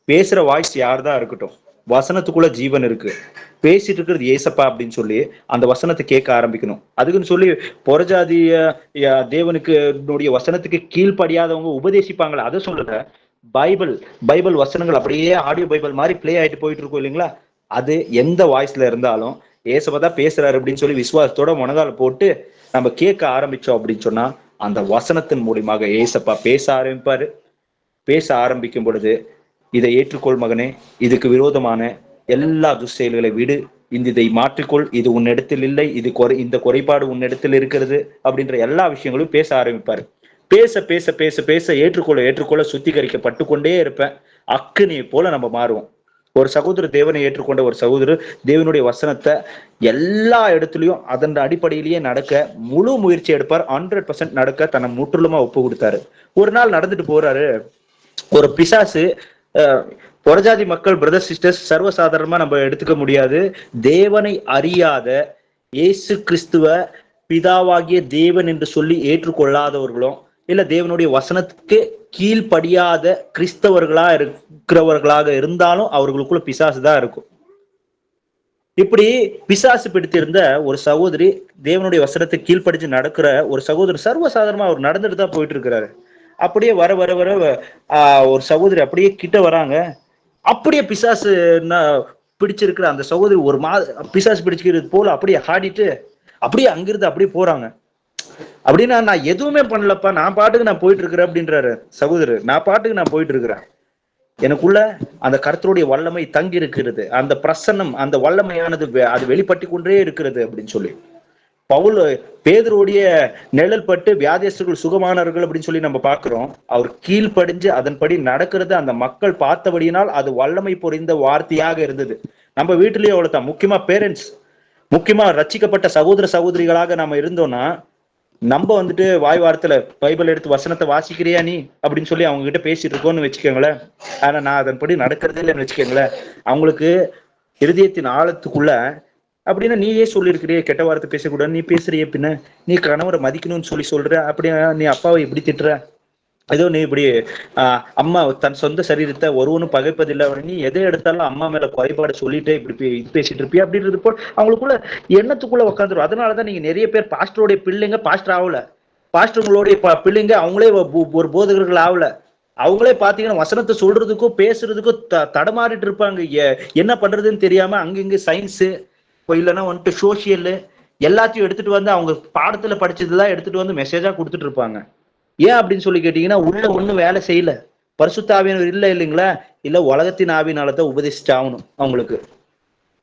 பேசுற வாய்ஸ் யார்தான் இருக்கட்டும், வசனத்துக்குள்ள ஜீவன் இருக்கு, பேசிட்டு இருக்கிறது ஏசப்பா அப்படின்னு சொல்லி அந்த வசனத்தை கேட்க ஆரம்பிக்கணும். அதுக்குன்னு சொல்லி புறஜாதிய தேவனுக்கு வசனத்துக்கு கீழ்ப்படியாதவங்க உபதேசிப்பாங்களா, அதை சொல்லுங்க. பைபிள் வசனங்கள் அப்படியே ஆடியோ பைபிள் மாதிரி பிளே ஆயிட்டு போயிட்டு இருக்கும் இல்லைங்களா? அது எந்த வாய்ஸ்ல இருந்தாலும் ஏசப்பா தான் பேசுறாரு அப்படின்னு சொல்லி விசுவாசத்தோட முனகால போட்டு நம்ம கேட்க ஆரம்பிச்சோம் அப்படின்னு சொன்னா அந்த வசனத்தின் மூலியமாக ஏசப்பா பேச ஆரம்பிப்பாரு. பேச ஆரம்பிக்கும் பொழுது இதை ஏற்றுக்கொள் மகனே, இதுக்கு விரோதமான எல்லா துஷ்செயல்களை விடு, இதை மாற்றிக்கொள், இது உன்னிடத்தில் இல்லை, இந்த குறைபாடு உன்னிடத்தில் இருக்கிறது அப்படின்ற எல்லா விஷயங்களும் பேச ஆரம்பிப்பாரு. பேச பேச பேச பேச ஏற்றுக்கொள்ள சுத்திகரிக்கப்பட்டு கொண்டே இருப்பேன். அக்கினியை போல நம்ம மாறுவோம். ஒரு சகோதரர் தேவனை ஏற்றுக்கொண்ட ஒரு சகோதரர் தேவனுடைய வசனத்தை எல்லா இடத்துலயும் அதன் அடிப்படையிலேயே நடக்க முழு முயற்சி எடுப்பார். 100% நடக்க தன்னை முற்றிலுமா ஒப்பு கொடுத்தாரு. ஒரு நாள் நடந்துட்டு போறாரு, ஒரு பிசாசு, புறஜாதி மக்கள், பிரதர் சிஸ்டர்ஸ், சர்வசாதாரணமா நம்ம எடுத்துக்க முடியாது. தேவனை அறியாத, இயேசு கிறிஸ்துவ பிதாவாகிய தேவன் என்று சொல்லி ஏற்றுக்கொள்ளாதவர்களும், இல்ல தேவனுடைய வசனத்துக்கு கீழ்ப்படியாத கிறிஸ்தவர்களா இருக்கிறவர்களாக இருந்தாலும் அவர்களுக்குள்ள பிசாசு தான் இருக்கும். இப்படி பிசாசு பிடித்திருந்த ஒரு சகோதரி, தேவனுடைய வசனத்தை கீழ்ப்படிச்சு நடக்கிற ஒரு சகோதரர், சர்வசாதாரணமா அவர் நடந்துட்டு தான் போயிட்டு இருக்கிறாரு. அப்படியே வர வர வர ஒரு சகோதரி அப்படியே கிட்ட வராங்க. அப்படியே பிசாசு பிடிச்சிருக்கிற அந்த சகோதரி ஒரு பிசாசு பிடிச்சிக்கிறது போல அப்படியே ஆடிட்டு அப்படியே அங்கிருந்து அப்படியே போறாங்க. அப்படின்னா நான் எதுவுமே பண்ணலப்பா, நான் பாட்டுக்கு நான் போயிட்டு இருக்கிறேன் அப்படின்றாரு சகோதரர். நான் பாட்டுக்கு நான் போயிட்டு இருக்கிறேன், எனக்குள்ள அந்த கர்த்தருடைய வல்லமை தங்கி இருக்கிறது, அந்த பிரசன்னம், அந்த வல்லமையானது அது வெளிப்பட்டு கொண்டே இருக்கிறது அப்படின்னு சொல்லி. பவுல் பேதுருடைய நிழல் பட்டு வியாதியஸ்தர்கள் சுகமானார்கள் அப்படின்னு சொல்லி நம்ம பார்க்கிறோம். அவர் கீழ்ப்படிஞ்சு அதன்படி நடக்கிறது அந்த மக்கள் பார்த்தபடியினால் அது வல்லமை பொறிந்த வார்த்தையாக இருந்தது. நம்ம வீட்டிலேயே அவ்வளவுதான். முக்கியமா பேரண்ட்ஸ், முக்கியமா ரட்சிக்கப்பட்ட சகோதர சகோதரிகளாக நம்ம இருந்தோம்னா, நம்ம வந்துட்டு வாய் வார்த்தையில பைபிள் எடுத்து வசனத்தை வாசிக்கிறியா நீ அப்படின்னு சொல்லி அவங்க கிட்ட பேசிட்டு இருக்கோம்னு வச்சுக்கோங்களேன். ஆனா நான் அதன்படி நடக்கிறதே இல்லைன்னு வச்சுக்கோங்களேன். அவங்களுக்கு இருதயத்தின் ஆழத்துக்குள்ள அப்படின்னா நீயே சொல்லியிருக்கிறிய கெட்ட வார்த்தை பேசக்கூடாது, நீ பேசுறிய, பின்ன நீ கணவரை மதிக்கணும்னு சொல்லி சொல்ற, அப்படின்னா நீ அப்பாவை எப்படி திட்டுற, ஏதோ நீ இப்படி அம்மா தன் சொந்த சரீரத்தை ஒருவனும் பகைப்பதில்லை, நீ எதை எடுத்தாலும் அம்மா மேல குறைபாடு சொல்லிட்டே இப்படி பேசிட்டு இருப்பியா அப்படின்றது போல் அவங்களுக்குள்ள எண்ணத்துக்குள்ள உட்காந்துரும். அதனாலதான் நீங்க நிறைய பேர் பாஸ்டருடைய பிள்ளைங்க பாஸ்டர் ஆகல, பாஸ்டருங்களுடைய பிள்ளைங்க அவங்களே ஒரு போதகர்கள் ஆகல. அவங்களே பாத்தீங்கன்னா வசனத்தை சொல்றதுக்கும் பேசுறதுக்கும் தடமாறிட்டு இருப்பாங்க. என்ன பண்றதுன்னு தெரியாம அங்கங்க சயின்ஸு இல்லைன்னா வந்துட்டு சோசியல் எல்லாத்தையும் எடுத்துட்டு வந்து அவங்க பாடத்துல படிச்சதுலாம் எடுத்துட்டு வந்து மெசேஜா கொடுத்துட்டு இருப்பாங்க. ஏன் அப்படின்னு சொல்லி கேட்டீங்கன்னா, உள்ள ஒண்ணும் வேலை செய்யல, பரிசுத்த ஆவியானவர் இல்லை இல்லைங்களா, இல்ல உலகத்தின் ஆவியினாலதான் உபதேசிச்சாகணும் அவங்களுக்கு.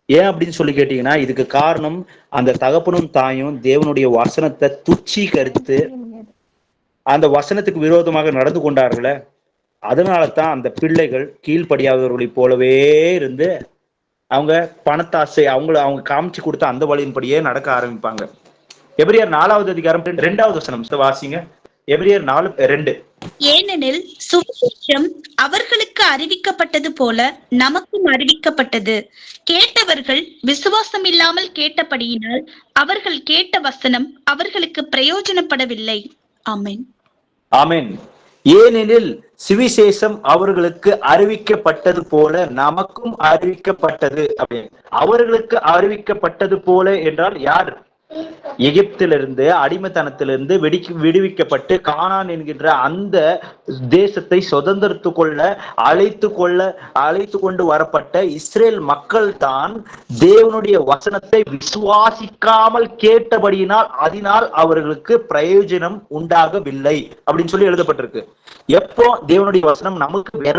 ஏன் அப்படின்னு சொல்லி கேட்டீங்கன்னா, இதுக்கு காரணம் அந்த தகப்பனும் தாயும் தேவனுடைய வசனத்தை துச்சீகரித்து அந்த வசனத்துக்கு விரோதமாக நடந்து கொண்டார்களே, அதனாலதான் அந்த பிள்ளைகள் கீழ்ப்படியாதவர்களை போலவே இருந்து அவங்க பணத்தாசை அவங்க காமிச்சு கொடுத்த அந்த வழியின்படியே நடக்க ஆரம்பிப்பாங்க. எபிரியர் 4வது அதிகாரம் 2வது வசனம் வாசிங்க. எபிரியர் 4:2. ஏனெனில் சுவிசேஷம் அவர்களுக்கு அறிவிக்கப்பட்டது போல நமக்கும் அறிவிக்கப்பட்டது. கேட்டவர்கள் விசுவாசம் இல்லாமல் கேட்டபடியினால் அவர்கள் கேட்ட வசனம் அவர்களுக்கு பிரயோஜனப்படவில்லை. ஆமென். ஆமென். ஏனெனில் சுவிசேஷம் அவர்களுக்கு அறிவிக்கப்பட்டது போல நமக்கும் அறிவிக்கப்பட்டது. அவர்களுக்கு அறிவிக்கப்பட்டது போல என்றால் யார்? எகிப்திலிருந்து அடிமைத்தனத்திலிருந்து விடுவிக்கப்பட்டு கானான் என்கின்ற அந்த தேசத்தை சுதந்திரத்து கொள்ள அழைத்து கொண்டு வரப்பட்ட இஸ்ரேல் மக்கள் தான் தேவனுடைய வசனத்தை விசுவாசிக்காமல் கேட்டபடியினால் அதனால் அவர்களுக்கு பிரயோஜனம் உண்டாகவில்லை அப்படின்னு சொல்லி எழுதப்பட்டிருக்கு. எப்போ தேவனுடைய வசனம் நமக்கு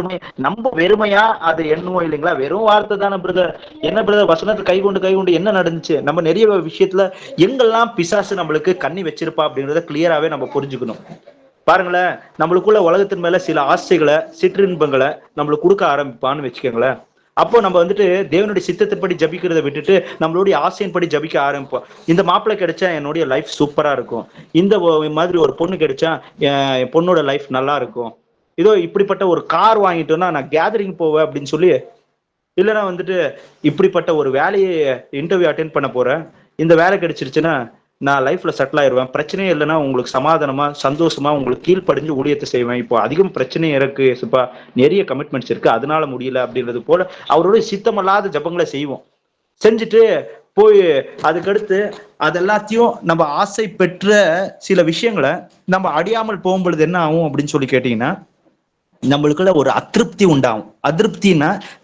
நம்ம வெறுமையா அதை எண்ணுவோம் இல்லைங்களா? வெறும் வார்த்தை தானே பிரதர், என்ன பிரதர் வசனத்தை கை கொண்டு என்ன நடந்துச்சு? நம்ம நிறைய விஷயத்துல எங்கெல்லாம் பிசாசு நம்மளுக்கு கண்ணி வச்சிருப்பா அப்படிங்கறத கிளியராவே நம்ம புரிஞ்சுக்கணும். பாருங்களேன், நம்மளுக்குள்ள உலகத்தின் மேல சில ஆசைகளை, சிற்றின்பங்களை நம்மளுக்கு கொடுக்க ஆரம்பிப்பான்னு வச்சுக்கோங்களேன். அப்போ நம்ம வந்துட்டு தேவனுடைய சித்தத்தின்படி ஜபிக்கிறத விட்டுட்டு நம்மளுடைய ஆசையின்படி ஜபிக்க ஆரம்பிப்போம். இந்த மாப்பிள்ளை கிடைச்சா என்னுடைய லைஃப் சூப்பரா இருக்கும், இந்த மாதிரி ஒரு பொண்ணு கிடைச்சா என் பொண்ணோட லைஃப் நல்லா இருக்கும், இதோ இப்படிப்பட்ட ஒரு கார் வாங்கிட்டோம்னா நான் கேதரிங் போவேன் அப்படின்னு சொல்லி, இல்லைன்னா வந்துட்டு இப்படிப்பட்ட ஒரு வேலையை இன்டர்வியூ அட்டென்ட் பண்ண போறேன், இந்த வேலை கிடைச்சிருச்சுன்னா நான் லைஃப்ல செட்டில் ஆயிடுவேன், பிரச்சனையே இல்லைன்னா உங்களுக்கு சமாதானமா சந்தோஷமா உங்களுக்கு கீழ்ப்படிஞ்சு ஊழியத்தை செய்வேன், இப்போ அதிகம் பிரச்சனை இருக்கு சுப்பா, நிறைய கமிட்மெண்ட்ஸ் இருக்கு அதனால முடியல அப்படின்றது போல அவருடைய சித்தமல்லாத ஜபங்களை செய்வோம். செஞ்சுட்டு போய் அதுக்கடுத்து அதெல்லாத்தையும் நம்ம ஆசை பெற்ற சில விஷயங்களை நம்ம அடியாமல் போகும் பொழுது என்ன ஆகும் அப்படின்னு சொல்லி கேட்டீங்கன்னா, நம்மளுக்குள்ள ஒரு அதிருப்தி உண்டாகும்.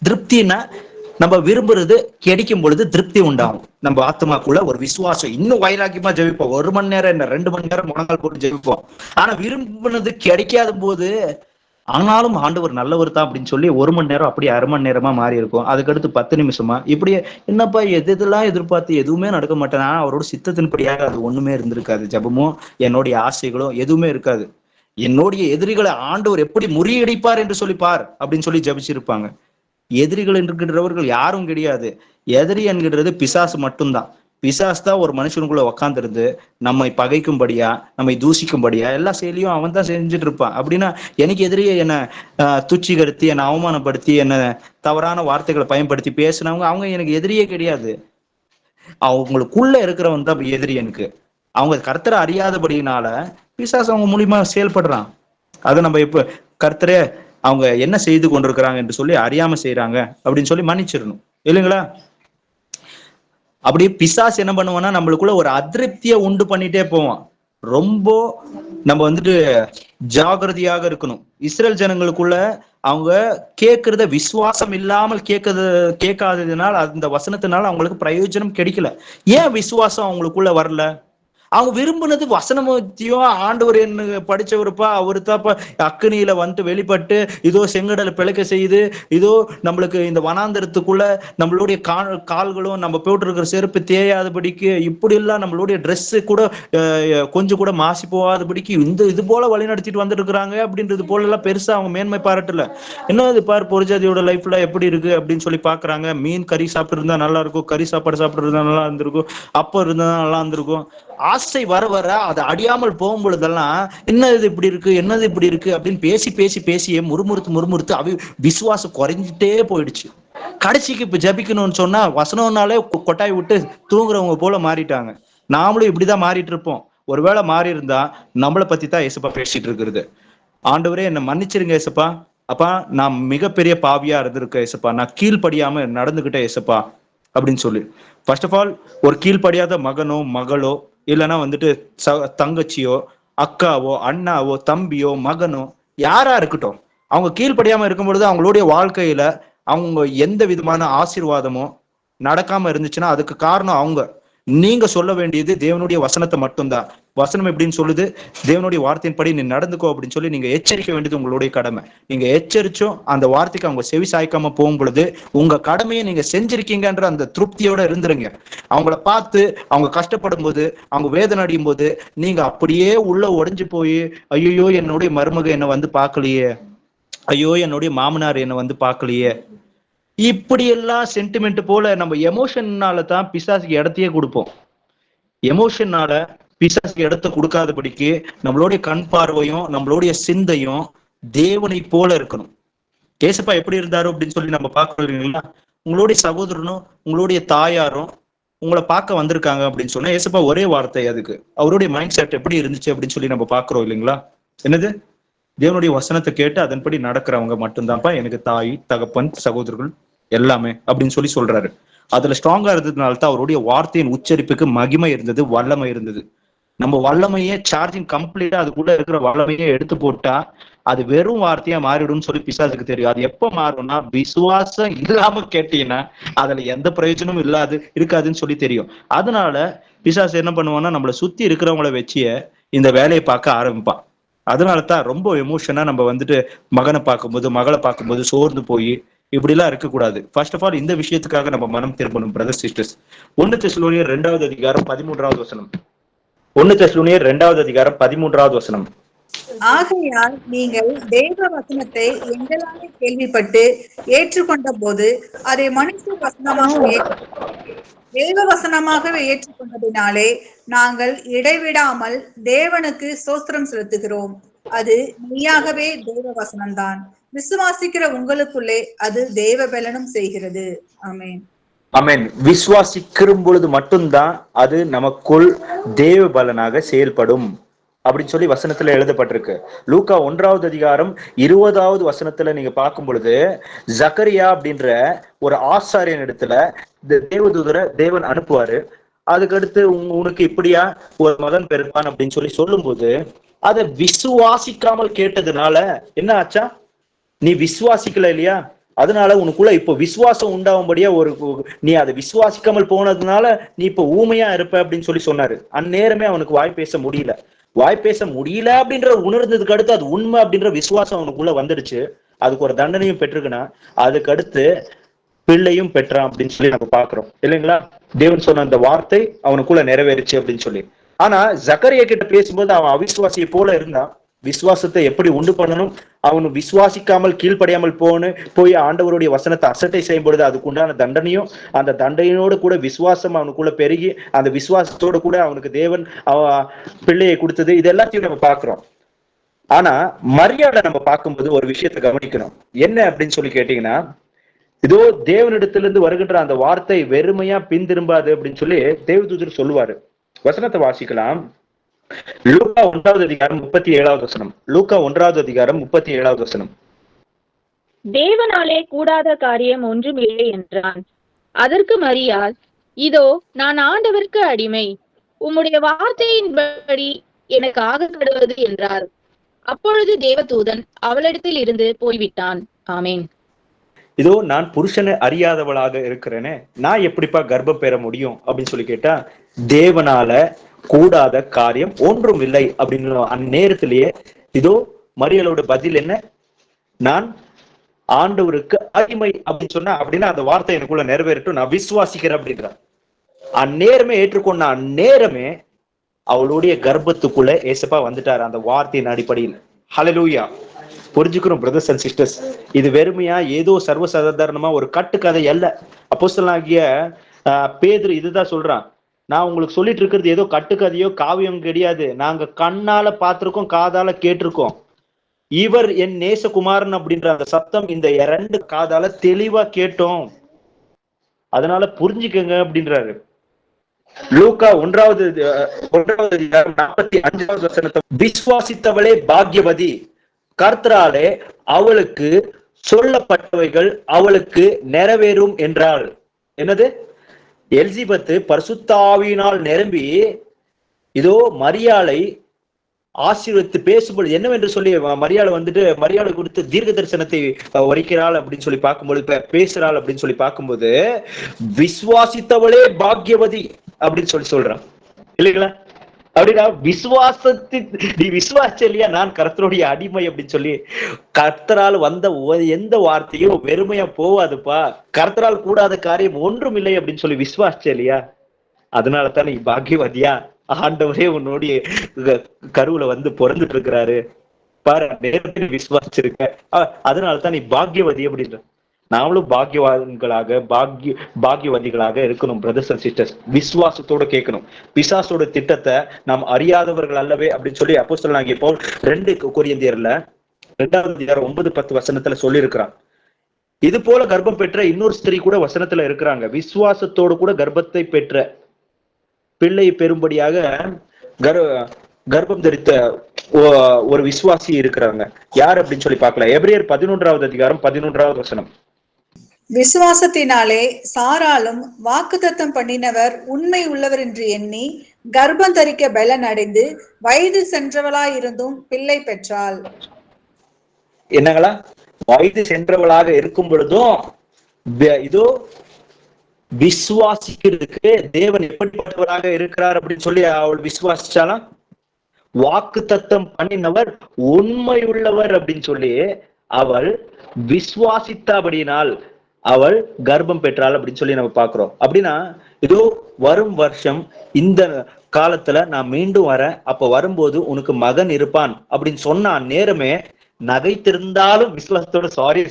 திருப்தினா நம்ம விரும்புறது கிடைக்கும் பொழுது திருப்தி உண்டாகும். நம்ம ஆத்மாக்குள்ள ஒரு விசுவாசம், இன்னும் வைராக்கியமா ஜெபிப்போம், 1 மணி நேரம் என்ன 2 மணி நேரம் முழங்கால் போட்டு ஜெபிப்போம். ஆனா விரும்பினது கிடைக்காத போது ஆனாலும் ஆண்டவர் நல்லவர் தான் அப்படின்னு சொல்லி 1 மணி நேரம் அப்படியே 1/2 மணி நேரமா மாறி இருக்கும். அதுக்கடுத்து 10 நிமிஷமா இப்படியே என்னப்பா எதெல்லாம் எதிர்பார்த்து எதுவுமே நடக்க மாட்டேன்னா அவரோட சித்தத்தின்படியாக அது ஒண்ணுமே இருந்திருக்காது. ஜபமும் என்னுடைய ஆசைகளும் எதுவுமே இருக்காது. என்னுடைய எதிரிகளை ஆண்டவர் எப்படி முறியடிப்பார் என்று சொல்லி பார் அப்படின்னு சொல்லி ஜபிச்சிருப்பாங்க. எதிரிகள் என்கின்றவர்கள் யாரும் கிடையாது. எதிரி என்கின்றது பிசாசு மட்டும்தான். பிசாசு தான் ஒரு மனுஷனுக்குள்ள உக்காந்துருந்து நம்மை பகைக்கும்படியா, நம்மை தூசிக்கும்படியா எல்லா செயலியும் அவன் தான் செஞ்சுட்டு இருப்பான். அப்படின்னா எனக்கு எதிரியே என்ன துச்சிகடுத்தி, என்னை அவமானப்படுத்தி, என்ன தவறான வார்த்தைகளை பயன்படுத்தி பேசினவங்க அவங்க எனக்கு எதிரியே கிடையாது. அவங்களுக்குள்ள இருக்கிறவன் தான் எதிரி எனக்கு. அவங்க கர்த்தரை அறியாதபடினால பிசாசு அவங்க மூலியமா செயல்படுறான். அதை நம்ம இப்ப கர்த்தரே அவங்க என்ன செய்து கொண்டிருக்கிறாங்க என்று சொல்லி அறியாம செய்யறாங்க அப்படின்னு சொல்லி மன்னிச்சிடணும், இல்லைங்களா? அப்படியே பிசாசு என்ன பண்ணுவான்னா நம்மளுக்குள்ள ஒரு அதிருப்தியை உண்டு பண்ணிட்டே போவான். ரொம்ப நம்ம வந்துட்டு ஜாகிரதையாக இருக்கணும். இஸ்ரேல் ஜனங்களுக்குள்ள அவங்க கேட்கறத விசுவாசம் இல்லாமல் கேட்காததுனால, அந்த வசனத்தினால அவங்களுக்கு பிரயோஜனம் கிடைக்கல. ஏன் விசுவாசம் அவங்களுக்குள்ள வரல? அவங்க விரும்பினது வசனமத்தியும் ஆண்டவர் என்ன படிச்சவருப்பா, அவரு தாப்பா அக்னியில வந்துட்டு வெளிப்பட்டு இதோ செங்கடலை பிழைக்க செய்து, இதோ நம்மளுக்கு இந்த வனாந்தரத்துக்குள்ள நம்மளுடைய கால்களும் நம்ம போட்டிருக்கிற செருப்பு தேயாதபடிக்கு, இப்படி எல்லாம் நம்மளுடைய ட்ரெஸ் கூட கொஞ்சம் கூட மாசி போகாதபடிக்கு இது போல வழி நடத்திட்டு வந்துட்டு இருக்கிறாங்க அப்படின்றது போல எல்லாம் பெருசா அவங்க மேன்மை பாராட்டல. என்ன இது பாரு பொருஜாதியோட லைஃப்ல எப்படி இருக்கு அப்படின்னு சொல்லி பாக்குறாங்க. மீன் கறி சாப்பிட்டு இருந்தா நல்லா இருக்கும், கறி சாப்பாடு சாப்பிட்டு இருந்தா நல்லா இருந்திருக்கும், அப்ப இருந்தா நல்லா இருந்திருக்கும். ஆசை வர வர அதை அடியாமல் போகும் பொழுதெல்லாம் என்னது இப்படி இருக்கு, என்னது இப்படி இருக்கு அப்படின்னு பேசி பேசி பேசியே முறுமுறுத்து அவை விசுவாசம் குறைஞ்சிட்டே போயிடுச்சு. கடைசிக்கு இப்ப ஜபிக்கணும்னு சொன்னா வசனம்னாலே கொட்டாய் விட்டு தூங்குறவங்க போல மாறிட்டாங்க. நாமளும் இப்படிதான் மாறிட்டு இருப்போம். ஒருவேளை மாறி இருந்தா நம்மளை பத்தி தான் ஏசப்பா பேசிட்டு இருக்கிறது. ஆண்டவரே என்னை மன்னிச்சிருங்க ஏசப்பா, அப்பா நான் மிகப்பெரிய பாவியா இருந்திருக்கேன் ஏசப்பா, நான் கீழ்படியாம நடந்துகிட்டேன் ஏசப்பா அப்படின்னு சொல்லி. ஃபர்ஸ்ட் ஆஃப் ஆல் ஒரு கீழ்படியாத மகனோ மகளோ இல்லைன்னா வந்துட்டு தங்கச்சியோ அக்காவோ அண்ணாவோ தம்பியோ மகனோ யாரா இருக்கட்டும், அவங்க கீழ்படியாம இருக்கும் பொழுது அவங்களுடைய வாழ்க்கையில அவங்க எந்த விதமான ஆசீர்வாதமோ நடக்காம இருந்துச்சுன்னா அதுக்கு காரணம் அவங்க. நீங்க சொல்ல வேண்டியது தேவனுடைய வசனத்தை மட்டும்தான். வசனம் எப்படின்னு சொல்லுது, தேவனுடைய வார்த்தையின்படி நீ நடந்துக்கோ அப்படின்னு சொல்லி நீங்க எச்சரிக்க வேண்டியது உங்களுடைய கடமை. நீங்க எச்சரிச்சும் அந்த வார்த்தைக்கு அவங்க செவி சாய்க்காம போகும் பொழுது உங்க கடமையை நீங்க செஞ்சிருக்கீங்கன்ற அந்த திருப்தியோட இருந்துருங்க. அவங்கள பார்த்து அவங்க கஷ்டப்படும் போது, அவங்க வேதனை அடையும் போது நீங்க அப்படியே உள்ள உடைஞ்சு போய் ஐயோ என்னுடைய மருமக என்னை வந்து பார்க்கலையே, ஐயோ என்னுடைய மாமனார் என்னை வந்து பார்க்கலையே, இப்படி எல்லாம் சென்டிமெண்ட் போல நம்ம எமோஷன்னால தான் பிசாசுக்கு இடத்தையே கொடுப்போம். எமோஷன்னால பிசாசுக்கு இடத்தை கொடுக்காதபடிக்கு நம்மளுடைய கண் பார்வையும் நம்மளுடைய சிந்தையும் தேவனை போல இருக்கணும். ஏசப்பா எப்படி இருந்தாரு அப்படின்னு சொல்லி நம்ம பார்க்கறோம் இல்லைங்களா? உங்களுடைய சகோதரனும் உங்களுடைய தாயாரும் உங்களை பார்க்க வந்திருக்காங்க அப்படின்னு சொன்னா ஏசப்பா ஒரே வார்த்தை அதுக்கு. அவருடைய மைண்ட் செட் எப்படி இருந்துச்சு அப்படின்னு சொல்லி நம்ம பார்க்கிறோம் இல்லைங்களா? என்னது, தேவனுடைய வசனத்தை கேட்டு அதன்படி நடக்கிறவங்க மட்டும்தான்ப்பா எனக்கு தாய் தகப்பன் சகோதரர்கள் எல்லாமே அப்படின்னு சொல்லி சொல்றாரு. அதுல ஸ்ட்ராங்கா இருந்ததுனால தான் அவருடைய வார்த்தையின் உச்சரிப்புக்கு மகிமை இருந்தது, வல்லமை இருந்தது. நம்ம வல்லமையே சார்ஜிங் கம்ப்ளீட்டா அதுக்குள்ள இருக்கிற வல்லமையே எடுத்து போட்டா அது வெறும் வார்த்தையா மாறிடும்னு சொல்லி பிசாசுக்கு தெரியும். அது எப்ப மாறும்னா விசுவாசம் இல்லாம கேட்டீங்கன்னா அதுல எந்த பிரயோஜனமும் இருக்காதுன்னு சொல்லி தெரியும். அதனால பிசாசு என்ன பண்ணுவான்னா நம்மளை சுத்தி இருக்கிறவங்கள வச்சிய இந்த வேலையை பார்க்க ஆரம்பிப்பான். அதனாலதான் ரொம்ப எமோஷனா நம்ம வந்துட்டு மகனை பார்க்கும்போது மகளை பார்க்கும்போது சோர்ந்து போய் இப்படி எல்லாம் இருக்கக்கூடாது. ஃபர்ஸ்ட் ஆஃப் ஆல் இந்த விஷயத்துக்காக நம்ம மனம் திரும்பணும் பிரதர் சிஸ்டர்ஸ். 1 தெசலோனியர் 2வது அதிகாரம் 13வது வசனம். 1 தெசலோனியர் 2வது அதிகாரம் 13வது வசனம். ஆகையால் நீங்கள் தேவ வசனத்தை எங்களாலே கேள்விப்பட்டு ஏற்றுக்கொண்ட போது அதை தேவ வசனமாகவே ஏற்றுக்கொண்டதினாலே நாங்கள் இடைவிடாமல் தேவனுக்கு ஸ்தோத்திரம் செலுத்துகிறோம். அது மெய்யாகவே தேவ வசனம்தான். விசுவாசிக்கிற உங்களுக்குள்ளே அது தேவ பலனும் செய்கிறது. ஆமென். ஆமென். விசுவாசிக்கும் பொழுது மட்டும்தான் அது நமக்குள் தேவ பலனாக செயல்படும் அப்படின்னு சொல்லி வசனத்துல எழுதப்பட்டிருக்கு. லூக்கா 1வது அதிகாரம் 20வது வசனத்துல நீங்க பார்க்கும் பொழுது ஜக்கரியா அப்படின்ற ஒரு ஆசாரியன் இடத்துல இந்த தேவதூதரை தேவன் அனுப்புவாரு. அதுக்கடுத்து உனக்கு இப்படியா ஒரு மகன் பிறப்பான் அப்படின்னு சொல்லி சொல்லும் போது அதை விசுவாசிக்காமல் கேட்டதுனால என்ன ஆச்சா, நீ விசுவாசிக்கல இல்லையா, அதனால உனக்குள்ள இப்போ விசுவாசம் உண்டாகும்படியா நீ அதை விசுவாசிக்காமல் போனதுனால நீ இப்ப ஊமையா இருப்ப அப்படின்னு சொல்லி சொன்னாரு. அந்நேரமே அவனுக்கு வாய் பேச முடியல அப்படின்ற உணர்ந்ததுக்கு அடுத்து அது உண்மை அப்படின்ற விசுவாசம் அவனுக்குள்ள வந்துடுச்சு. அதுக்கு ஒரு தண்டனையும் பெற்றிருக்குன்னா அதுக்கு அடுத்து பிள்ளையும் பெற்றான் அப்படின்னு சொல்லி நம்ம பாக்குறோம் இல்லைங்களா? தேவன் சொன்ன அந்த வார்த்தை அவனுக்குள்ள நிறைவேறுச்சு அப்படின்னு சொல்லி. ஆனா ஜக்கரியா கிட்ட பேசும்போது அவன் அவிசுவாசியை போல இருந்தான். விசுவாசத்தை எப்படி உண்டு பண்ணணும், அவனு விசுவாசிக்காமல் கீழ்ப்படியாமல் போய் ஆண்டவருடைய வசனத்தை அசட்டை செய்யும் பொழுது அதுக்குண்டான தண்டனையும், அந்த தண்டனையோடு கூட விசுவாசம் அவனுக்குள்ள பெருகி அந்த விசுவாசத்தோடு கூட அவனுக்கு தேவன் பிள்ளையை கொடுத்தது, இது எல்லாத்தையும் நம்ம பார்க்கிறோம். ஆனா மரியாதை நம்ம பார்க்கும்போது ஒரு விஷயத்தை கவனிக்கணும். என்ன அப்படின்னு சொல்லி கேட்டீங்கன்னா, இதோ தேவனிடத்திலிருந்து வருகின்ற அந்த வார்த்தை வெறுமையா பின் திரும்பாது அப்படின்னு சொல்லி தேவதூதர் சொல்லுவாரு. வசனத்தை வாசிக்கலாம். லூக்கா 1வது அதிகாரம் 37வது வசனம். லூக்கா 1வது அதிகாரம் 37வது வசனம். தேவனாலே கூடாத காரியம் ஒன்றும் இல்லை என்றான். அதற்கு மரியாள், இதோ நான் ஆண்டவருக்கு அடிமை, உம்முடைய வார்த்தையின்படி எனக்கு ஆக கடுவது என்றார். அப்பொழுது தேவதூதன் அவளிடத்தில் இருந்து போய்விட்டான். ஆமேன். இதோ நான் புருஷனை அறியாதவளாக இருக்கிறேனே, நான் எப்படிப்பா கர்ப்பம் பெற முடியும் அப்படின்னு சொல்லி கேட்டா, தேவனால கூடாத காரியம் ஒன்றும் இல்லை அப்படின்னு அந்நேரத்திலேயே இதோ மரியாளோட பதில் என்ன, நான் ஆண்டவருக்கு அடிமை அப்படின்னு சொன்னா, அப்படின்னா அந்த வார்த்தை எனக்குள்ள நிறைவேறட்டும், நான் விசுவாசிக்கிறேன் அப்படின்ற அந்நேரமே ஏற்றுக்கொண்ட அந்நேரமே அவளுடைய கர்ப்பத்துக்குள்ள ஏசப்பா வந்துட்டாரு அந்த வார்த்தையின் அடிப்படையில். ஹல்லேலூயா. புரிஞ்சுக்கிறோம் பிரதர்ஸ் அண்ட் சிஸ்டர்ஸ், இது வெறுமையா ஏதோ சர்வசாதாரணமா ஒரு கட்டுக்கதை அல்ல. அப்போஸ்தலனாகிய பேதுரு இதுதான் சொல்றான், நான் உங்களுக்கு சொல்லிட்டு இருக்கிறது ஏதோ கட்டுக்கதையோ காவியம் கிடையாது, நாங்க கண்ணால பார்த்திருக்கோம், காதால கேட்டிருக்கோம். இவர் என் நேசகுமாரன் அப்படின்ற அந்த சத்தம் இந்த 2 காதால தெளிவா கேட்டோம், அதனால புரிஞ்சுக்கங்க அப்படின்றாரு. லூக்கா 1வது அதிகாரம் 45வது வசனத்தை, விசுவாசித்தவளே பாக்கியவதி, கர்த்தராலே அவளுக்கு சொல்லப்பட்டவைகள் அவளுக்கு நிறைவேறும் என்றாள். என்னது? எலிசபெத் பரிசுத்தாவியினால் நிரம்பி இதோ மரியாளை ஆசீர்வதித்து பேசும்போது என்னவென்று சொல்லி மரியாளை மரியாளை கொடுத்து தீர்க்க தரிசனத்தை உரைக்கிறாள் அப்படின்னு சொல்லி பார்க்கும்போது, பேசுறாள் அப்படின்னு சொல்லி பார்க்கும்போது, விசுவாசித்தவளே பாக்கியவதி அப்படின்னு சொல்றான் இல்லைங்களா? அப்படின்னா நீ விசுவாச இல்லையா, நான் கர்த்தருடைய அடிமை அப்படின்னு சொல்லி, கர்த்தரால் வந்த எந்த வார்த்தையும் வெறுமையா போவாதுப்பா, கர்த்தரால் கூடாத காரியம் ஒன்றும் இல்லை அப்படின்னு சொல்லி விசுவாச இல்லையா, அதனால தான் நீ பாக்கியவதியா, ஆண்டவரே உன்னுடைய கருவுல பிறந்துட்டு இருக்கிறாரு பாரு, நேரத்தில் விசுவாசிச்சிருக்க, அதனாலதான் நீ பாக்கியவதி அப்படின்ற. நாமளும் பாக்கியவதிகளாக இருக்கணும் பிரதர்ஸ் அண்ட் சிஸ்டர்ஸ். விசுவாசத்தோட கேட்கணும். பிசாசோட திட்டத்தை நாம் அறியாதவர்கள் அல்லவே அப்படின்னு சொல்லி அப்போஸ்தலனாகிய பவுல் 2 கொரிந்தியர்ல 2வது அதிகாரம் 9-10 வசனத்துல சொல்லி இருக்கிறான். இது போல கர்ப்பம் பெற்ற இன்னொரு ஸ்திரீ கூட வசனத்துல இருக்கிறாங்க. விசுவாசத்தோடு கூட கர்ப்பத்தை பெற்ற பிள்ளை பெறும்படியாக கர்ப்பம் தரித்த ஒரு விசுவாசி இருக்கிறாங்க. யார் அப்படின்னு சொல்லி பார்க்கலாம். எபிரேயர் 11வது அதிகாரம் 11வது வசனம். விசுவாசத்தினாலே சாராலும் வாக்குத்தத்தம் பண்ணினவர் உண்மை உள்ளவர் என்று எண்ணி கர்ப்பம் தரிக்க பலன் அடைந்து வயது சென்றவளாயிருந்தும் பிள்ளை பெற்றாள். என்னங்களா? வயது சென்றவளாக இருக்கும் பொழுதும் இதோ விசுவாசிக்கிறதுக்கு தேவன் எப்படிப்பட்டவராக இருக்கிறார் அப்படின்னு சொல்லி அவள் விசுவாசிச்சாலாம். வாக்கு தத்தம் பண்ணினவர் உண்மையுள்ளவர் அப்படின்னு சொல்லி அவள் விசுவாசித்தபடியினால் அவள் கர்ப்பம் பெற்றாள் அப்படின்னு சொல்லி நம்ம பாக்குறோம். அப்படின்னா இதோ வரும் வருஷம் இந்த காலத்துல நான் மீண்டும் வரேன், அப்ப வரும்போது உனக்கு மகன் இருப்பான் அப்படின்னு சொன்ன நேரமே நகைத்திருந்தாலும் விசுவாசத்தோட சாரி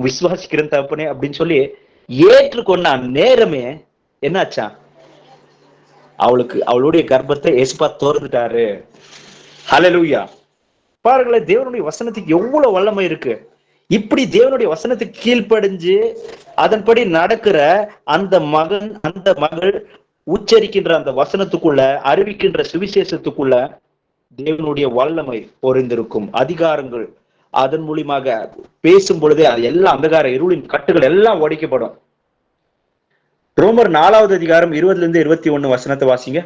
விசுவாசிக்கிறேன் தப்புனே அப்படின்னு சொல்லி ஏற்றுக்கொண்ட நேரமே என்னாச்சா, அவளுடைய கர்ப்பத்தை ஏசுப்பா தோர்ந்துட்டாரு. ஹல்லேலூயா. பாருங்களேன், தேவனுடைய வசனத்துக்கு எவ்வளவு வல்லமை இருக்கு. இப்படி தேவனுடைய வசனத்துக்கு கீழ்ப்படிஞ்சு அதன்படி நடக்கிற அந்த மகன் அந்த மகள் உச்சரிக்கின்ற அந்த வசனத்துக்குள்ள அறிவிக்கின்ற சுவிசேஷத்துக்குள்ள தேவனுடைய வல்லமை பொறிந்திருக்கும். அதிகாரங்கள் அதன் மூலியமாக பேசும் பொழுதே அது எல்லாம் அந்தகார இருளின் கட்டுகள் எல்லாம் உடைக்கப்படும். ரோமர் 4வது அதிகாரம் 20-21 வசனத்தை வாசிங்க.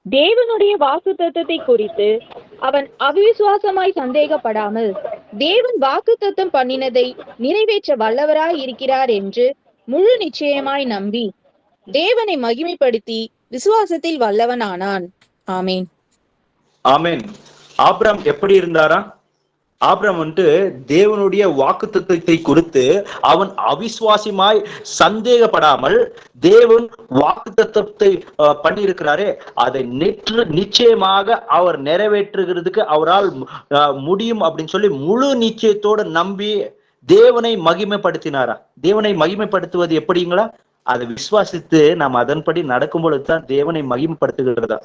தேவனுடைய வாக்குத்தத்தத்தை குறித்து அவன் அவிசுவாசமாய் சந்தேகப்படாமல் தேவன் வாக்குத்தத்தம் பண்ணினதை நிறைவேற்ற வல்லவராய் இருக்கிறார் என்று முழு நிச்சயமாய் நம்பி தேவனை மகிமைப்படுத்தி விசுவாசத்தில் வல்லவனானான். ஆமேன். ஆமேன். ஆபிரகாம் எப்படி இருந்தாரா? ஆபிரகாம் வந்துட்டு தேவனுடைய வாக்குத்தத்தத்தை குறித்து அவன் அவிசுவாசிமாய் சந்தேகப்படாமல் தேவன் வாக்குத்தத்தத்தை பண்ணியிருக்கிறாரே அதை நிச்சயமாக அவர் நிறைவேற்றுகிறதுக்கு அவரால் முடியும் அப்படின்னு சொல்லி முழு நிச்சயத்தோடு நம்பி தேவனை மகிமைப்படுத்தினாரா? தேவனை மகிமைப்படுத்துவது எப்படிங்களா? அதை விசுவாசித்து நாம் அதன்படி நடக்கும் பொழுதுதான் தேவனை மகிமைப்படுத்துகிறதா.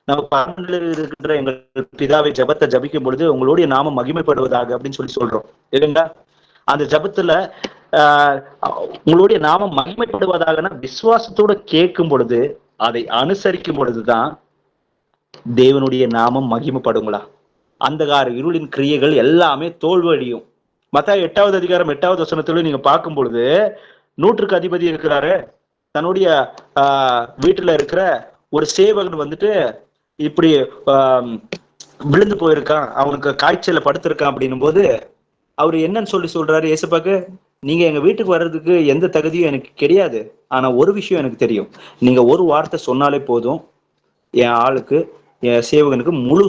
நம்ம பரமண்டலில் இருக்கின்ற எங்கள் பிதாவை ஜபத்தை ஜபிக்கும் பொழுது உங்களுடைய நாமம் மகிமைப்படுவதாக அப்படின்னு சொல்லி சொல்றோம் இல்லைங்களா? அந்த ஜபத்துல உங்களுடைய நாமம் மகிமைப்படுவதாகனா விசுவாசத்தோட கேட்கும் பொழுது அதை அனுசரிக்கும் பொழுதுதான் தேவனுடைய நாமம் மகிமைப்படுங்களா? அந்தகார இருளின் கிரியைகள் எல்லாமே தோல்வடியும். மத்தாய் 8வது அதிகாரம் 8வது வசனத்துல நீங்க பார்க்கும் பொழுது 100க்கு அதிபதி இருக்கிறாரு, தன்னுடைய வீட்டுல இருக்கிற ஒரு சேவகன் வந்துட்டு இப்படி விழுந்து போயிருக்கான், அவனுக்கு காய்ச்சல படுத்திருக்கான் அப்படின்னும் போது அவரு என்னன்னு சொல்றாரு ஏசப்பாக்கு, நீங்க எங்க வீட்டுக்கு வர்றதுக்கு எந்த தகுதியும் எனக்கு கிடையாது, ஆனா ஒரு விஷயம் எனக்கு தெரியும், நீங்க ஒரு வார்த்தை சொன்னாலே போதும் என் ஆளுக்கு என் சேவகனுக்கு முழு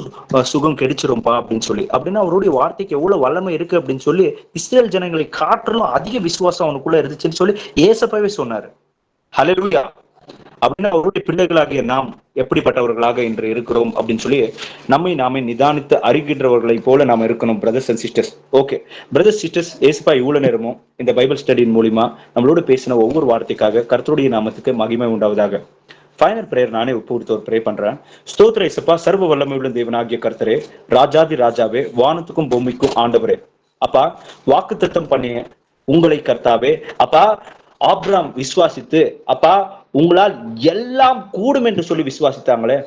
சுகம் கிடைச்சிரும்பா அப்படின்னு சொல்லி. அப்படின்னா அவருடைய வார்த்தைக்கு எவ்வளவு வல்லமை இருக்கு அப்படின்னு சொல்லி இஸ்ரேல் ஜனங்களை காட்டிலும் அதிக விசுவாசம் அவனுக்குள்ள இருந்துச்சுன்னு சொல்லி ஏசப்பாவே சொன்னாரு. ஹல்லேலூயா. அப்படின்னா அவருடைய பிள்ளைகளாகிய நாம் எப்படிப்பட்டவர்களாக இன்று இருக்கிறோம் அப்படின்னு சொல்லி நாமே நிதானித்து அறிகின்றவர்களை போல நாம் இருக்கணும் brothers and sisters. Okay brothers sisters, ஏசப்பா இவ்வளவு நேரமும் இந்த பைபிள் ஸ்டடியின் மூலியமா நம்மளோட பேசின ஒவ்வொரு வார்த்தைக்காக கர்த்தருடைய நாமத்துக்கு மகிமை உண்டாவதாக. ஃபைனல் பிரேயர் நானே ஒப்புவித்து ஒரு ப்ரே பண்றேன். ஸ்தோத்திர இயேசுப்பா, சர்வ வல்லமையுள்ள தேவனாகிய கர்த்தரே, ராஜாதி ராஜாவே, வானத்துக்கும் பூமிக்கும் ஆண்டவரே, அப்பா வாக்குத்தத்தம் பண்ணிய உங்களை கர்த்தாவே, அப்பா ஆபிரகாம் விசுவாசித்து அப்பா உங்களால் எல்லாம் கூடும் என்று சொல்லி விசுவாசித்தாங்களே,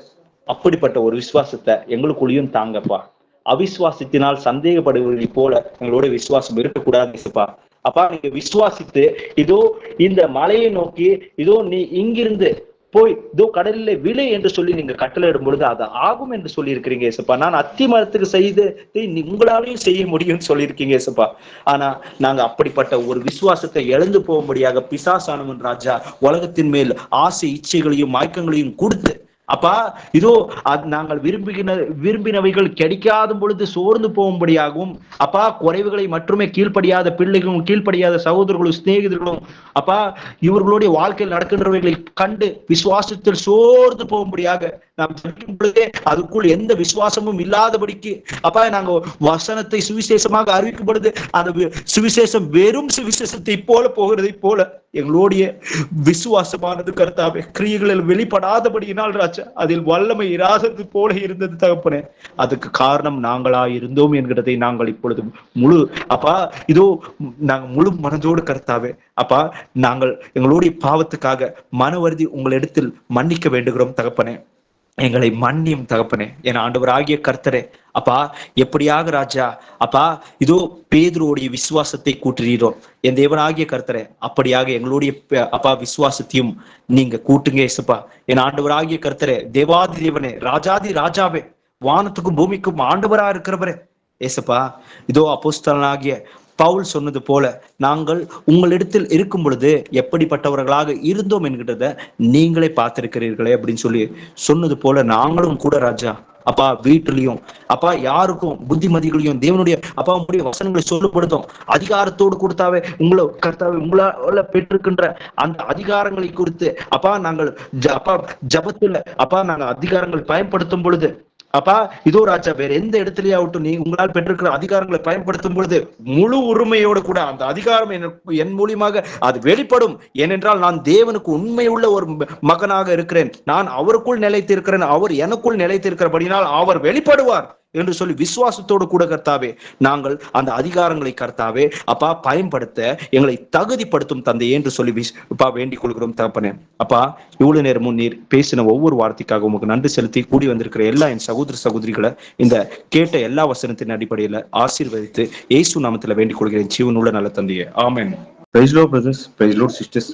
அப்படிப்பட்ட ஒரு விசுவாசத்தை எங்களுக்குள்ளேயும் தாங்கப்பா. அவிசுவாசத்தினால் சந்தேகப்படுவதை போல எங்களோட விசுவாசம் இருக்கக்கூடாது அப்பா. நீங்க விசுவாசித்து இதோ இந்த மலையை நோக்கி இதோ நீ இங்கிருந்து போய் இதோ கடலிலே விழு என்று சொல்லி நீங்க கட்டளையிடும் பொழுது அது ஆகும் என்று சொல்லி இருக்கிறீங்க ஏசப்பா. நான் அத்தி மரத்துக்கு செய்து உங்களாலையும் செய்ய முடியும்னு சொல்லியிருக்கீங்க ஏசப்பா. ஆனா நாங்க அப்படிப்பட்ட ஒரு விசுவாசத்தை இழந்து போகும்படியாக பிசாசானவன் ராஜா உலகத்தின் மேல் ஆசை இச்சைகளையும் மயக்கங்களையும் கொடுத்து அப்பா இதோ நாங்கள் விரும்பினவைகள் கிடைக்காத பொழுது சோர்ந்து போகும்படியாகவும் அப்பா குறைவுகளை மட்டுமே கீழ்ப்படியாத பிள்ளைகளும் கீழ்ப்படியாத சகோதரர்களும் சிநேகிதர்களும் அப்பா இவர்களுடைய வாழ்க்கையில் நடக்கின்றவைகளை கண்டு விசுவாசத்தில் சோர்ந்து போகும்படியாக நாம் ஜெபிக்கும் பொழுதே அதுக்குள் எந்த விசுவாசமும் இல்லாதபடிக்கு அப்பா நாங்க வசனத்தை சுவிசேஷமாக அறிவிக்கும் பொழுது அந்த சுவிசேஷம் வெறும் சுவிசேஷத்தை போல போகிறதை போல எங்களுடைய விசுவாசமானது கர்த்தாவே கிரியைகளில் வெளிப்படாதபடியினால் ராஜா அதில் வல்லமை இராதது போல இருந்தது தகப்பனே. அதுக்கு காரணம் நாங்களா இருந்தோம் என்கிறதை நாங்கள் இப்பொழுது முழு அப்பா இதோ நாங்கள் முழு மனதோடு கர்த்தாவே அப்பா நாங்கள் எங்களுடைய பாவத்துக்காக மனவருதி உங்களிடத்தில் மன்னிக்க வேண்டுகிறோம் தகப்பனே. எங்களை மன்னியும் தகப்பனே. என் ஆண்டவர் ஆகிய கர்த்தரே அப்பா எப்படியாக ராஜா அப்பா இதோ பேதுருடைய விசுவாசத்தை கூட்டுறீரோ என் தேவன் ஆகிய கர்த்தரே, அப்படியாக எங்களுடைய அப்பா விசுவாசத்தையும் நீங்க கூட்டுங்க ஏசப்பா. என் ஆண்டவர் ஆகிய கர்த்தரே, தேவாதி தேவனே, ராஜாதி ராஜாவே, வானத்துக்கும் பூமிக்கும் ஆண்டவரா இருக்கிறவரே ஏசப்பா, இதோ அப்போஸ்தலனாகிய பவுல் சொன்னது போல நாங்கள் உங்களிடத்தில் இருக்கும் பொழுது எப்படிப்பட்டவர்களாக இருந்தோம் என்கிறத நீங்களே பார்த்திருக்கிறீர்களே அப்படின்னு சொல்லி சொன்னது போல நாங்களும் கூட ராஜா அப்பா வீட்டிலையும் அப்பா யாருக்கும் புத்திமதிகளையும் தேவனுடைய அப்பா உங்களுடைய வசனங்களை சொல்லப்படுத்தும் அதிகாரத்தோடு கொடுத்தாவே உங்களை கர்த்தாவே உங்களால பெற்றிருக்கின்ற அந்த அதிகாரங்களை குறித்து அப்பா நாங்கள் அப்பா ஜபத்துல அப்பா நாங்கள் அதிகாரங்கள் பயன்படுத்தும் பொழுது அப்பா இதோ ராஜா வேற எந்த இடத்துலயாவட்டும் நீ உங்களால் பெற்றிருக்கிற அதிகாரங்களை பயன்படுத்தும் பொழுது முழு உரிமையோடு கூட அந்த அதிகாரம் என் மூலியமாக அது வெளிப்படும். ஏனென்றால் நான் தேவனுக்கு உண்மையுள்ள ஒரு மகனாக இருக்கிறேன், நான் அவருக்குள் நிலைத்து இருக்கிறேன், அவர் எனக்குள் நிலைத்து இருக்கிறபடினால் அவர் வெளிப்படுவார் என்று சொல்லி விசுவாசத்தோடு கூட கர்த்தாவே நாங்கள் அந்த அதிகாரங்களை கர்த்தாவே அப்பா பயன்படுத்த எங்களை தகுதிப்படுத்தும் தந்தையே என்று சொல்லி அப்பா வேண்டிக் கொள்கிறோம் தகப்பனே. அப்பா இவ்வளவு நேரமும் நீர் பேசின ஒவ்வொரு வார்த்தைக்காக உங்களுக்கு நன்றி செலுத்தி கூடி வந்திருக்கிற எல்லா என் சகோதர சகோதரிகளை இந்த கேட்ட எல்லா வசனத்தின் அடிப்படையில ஆசீர்வதித்து இயேசு நாமத்துல வேண்டிக் கொள்கிறேன் ஜீவனுள்ள நல்ல தந்தையே. ஆமென். Praise the lord brothers, praise the lord sisters.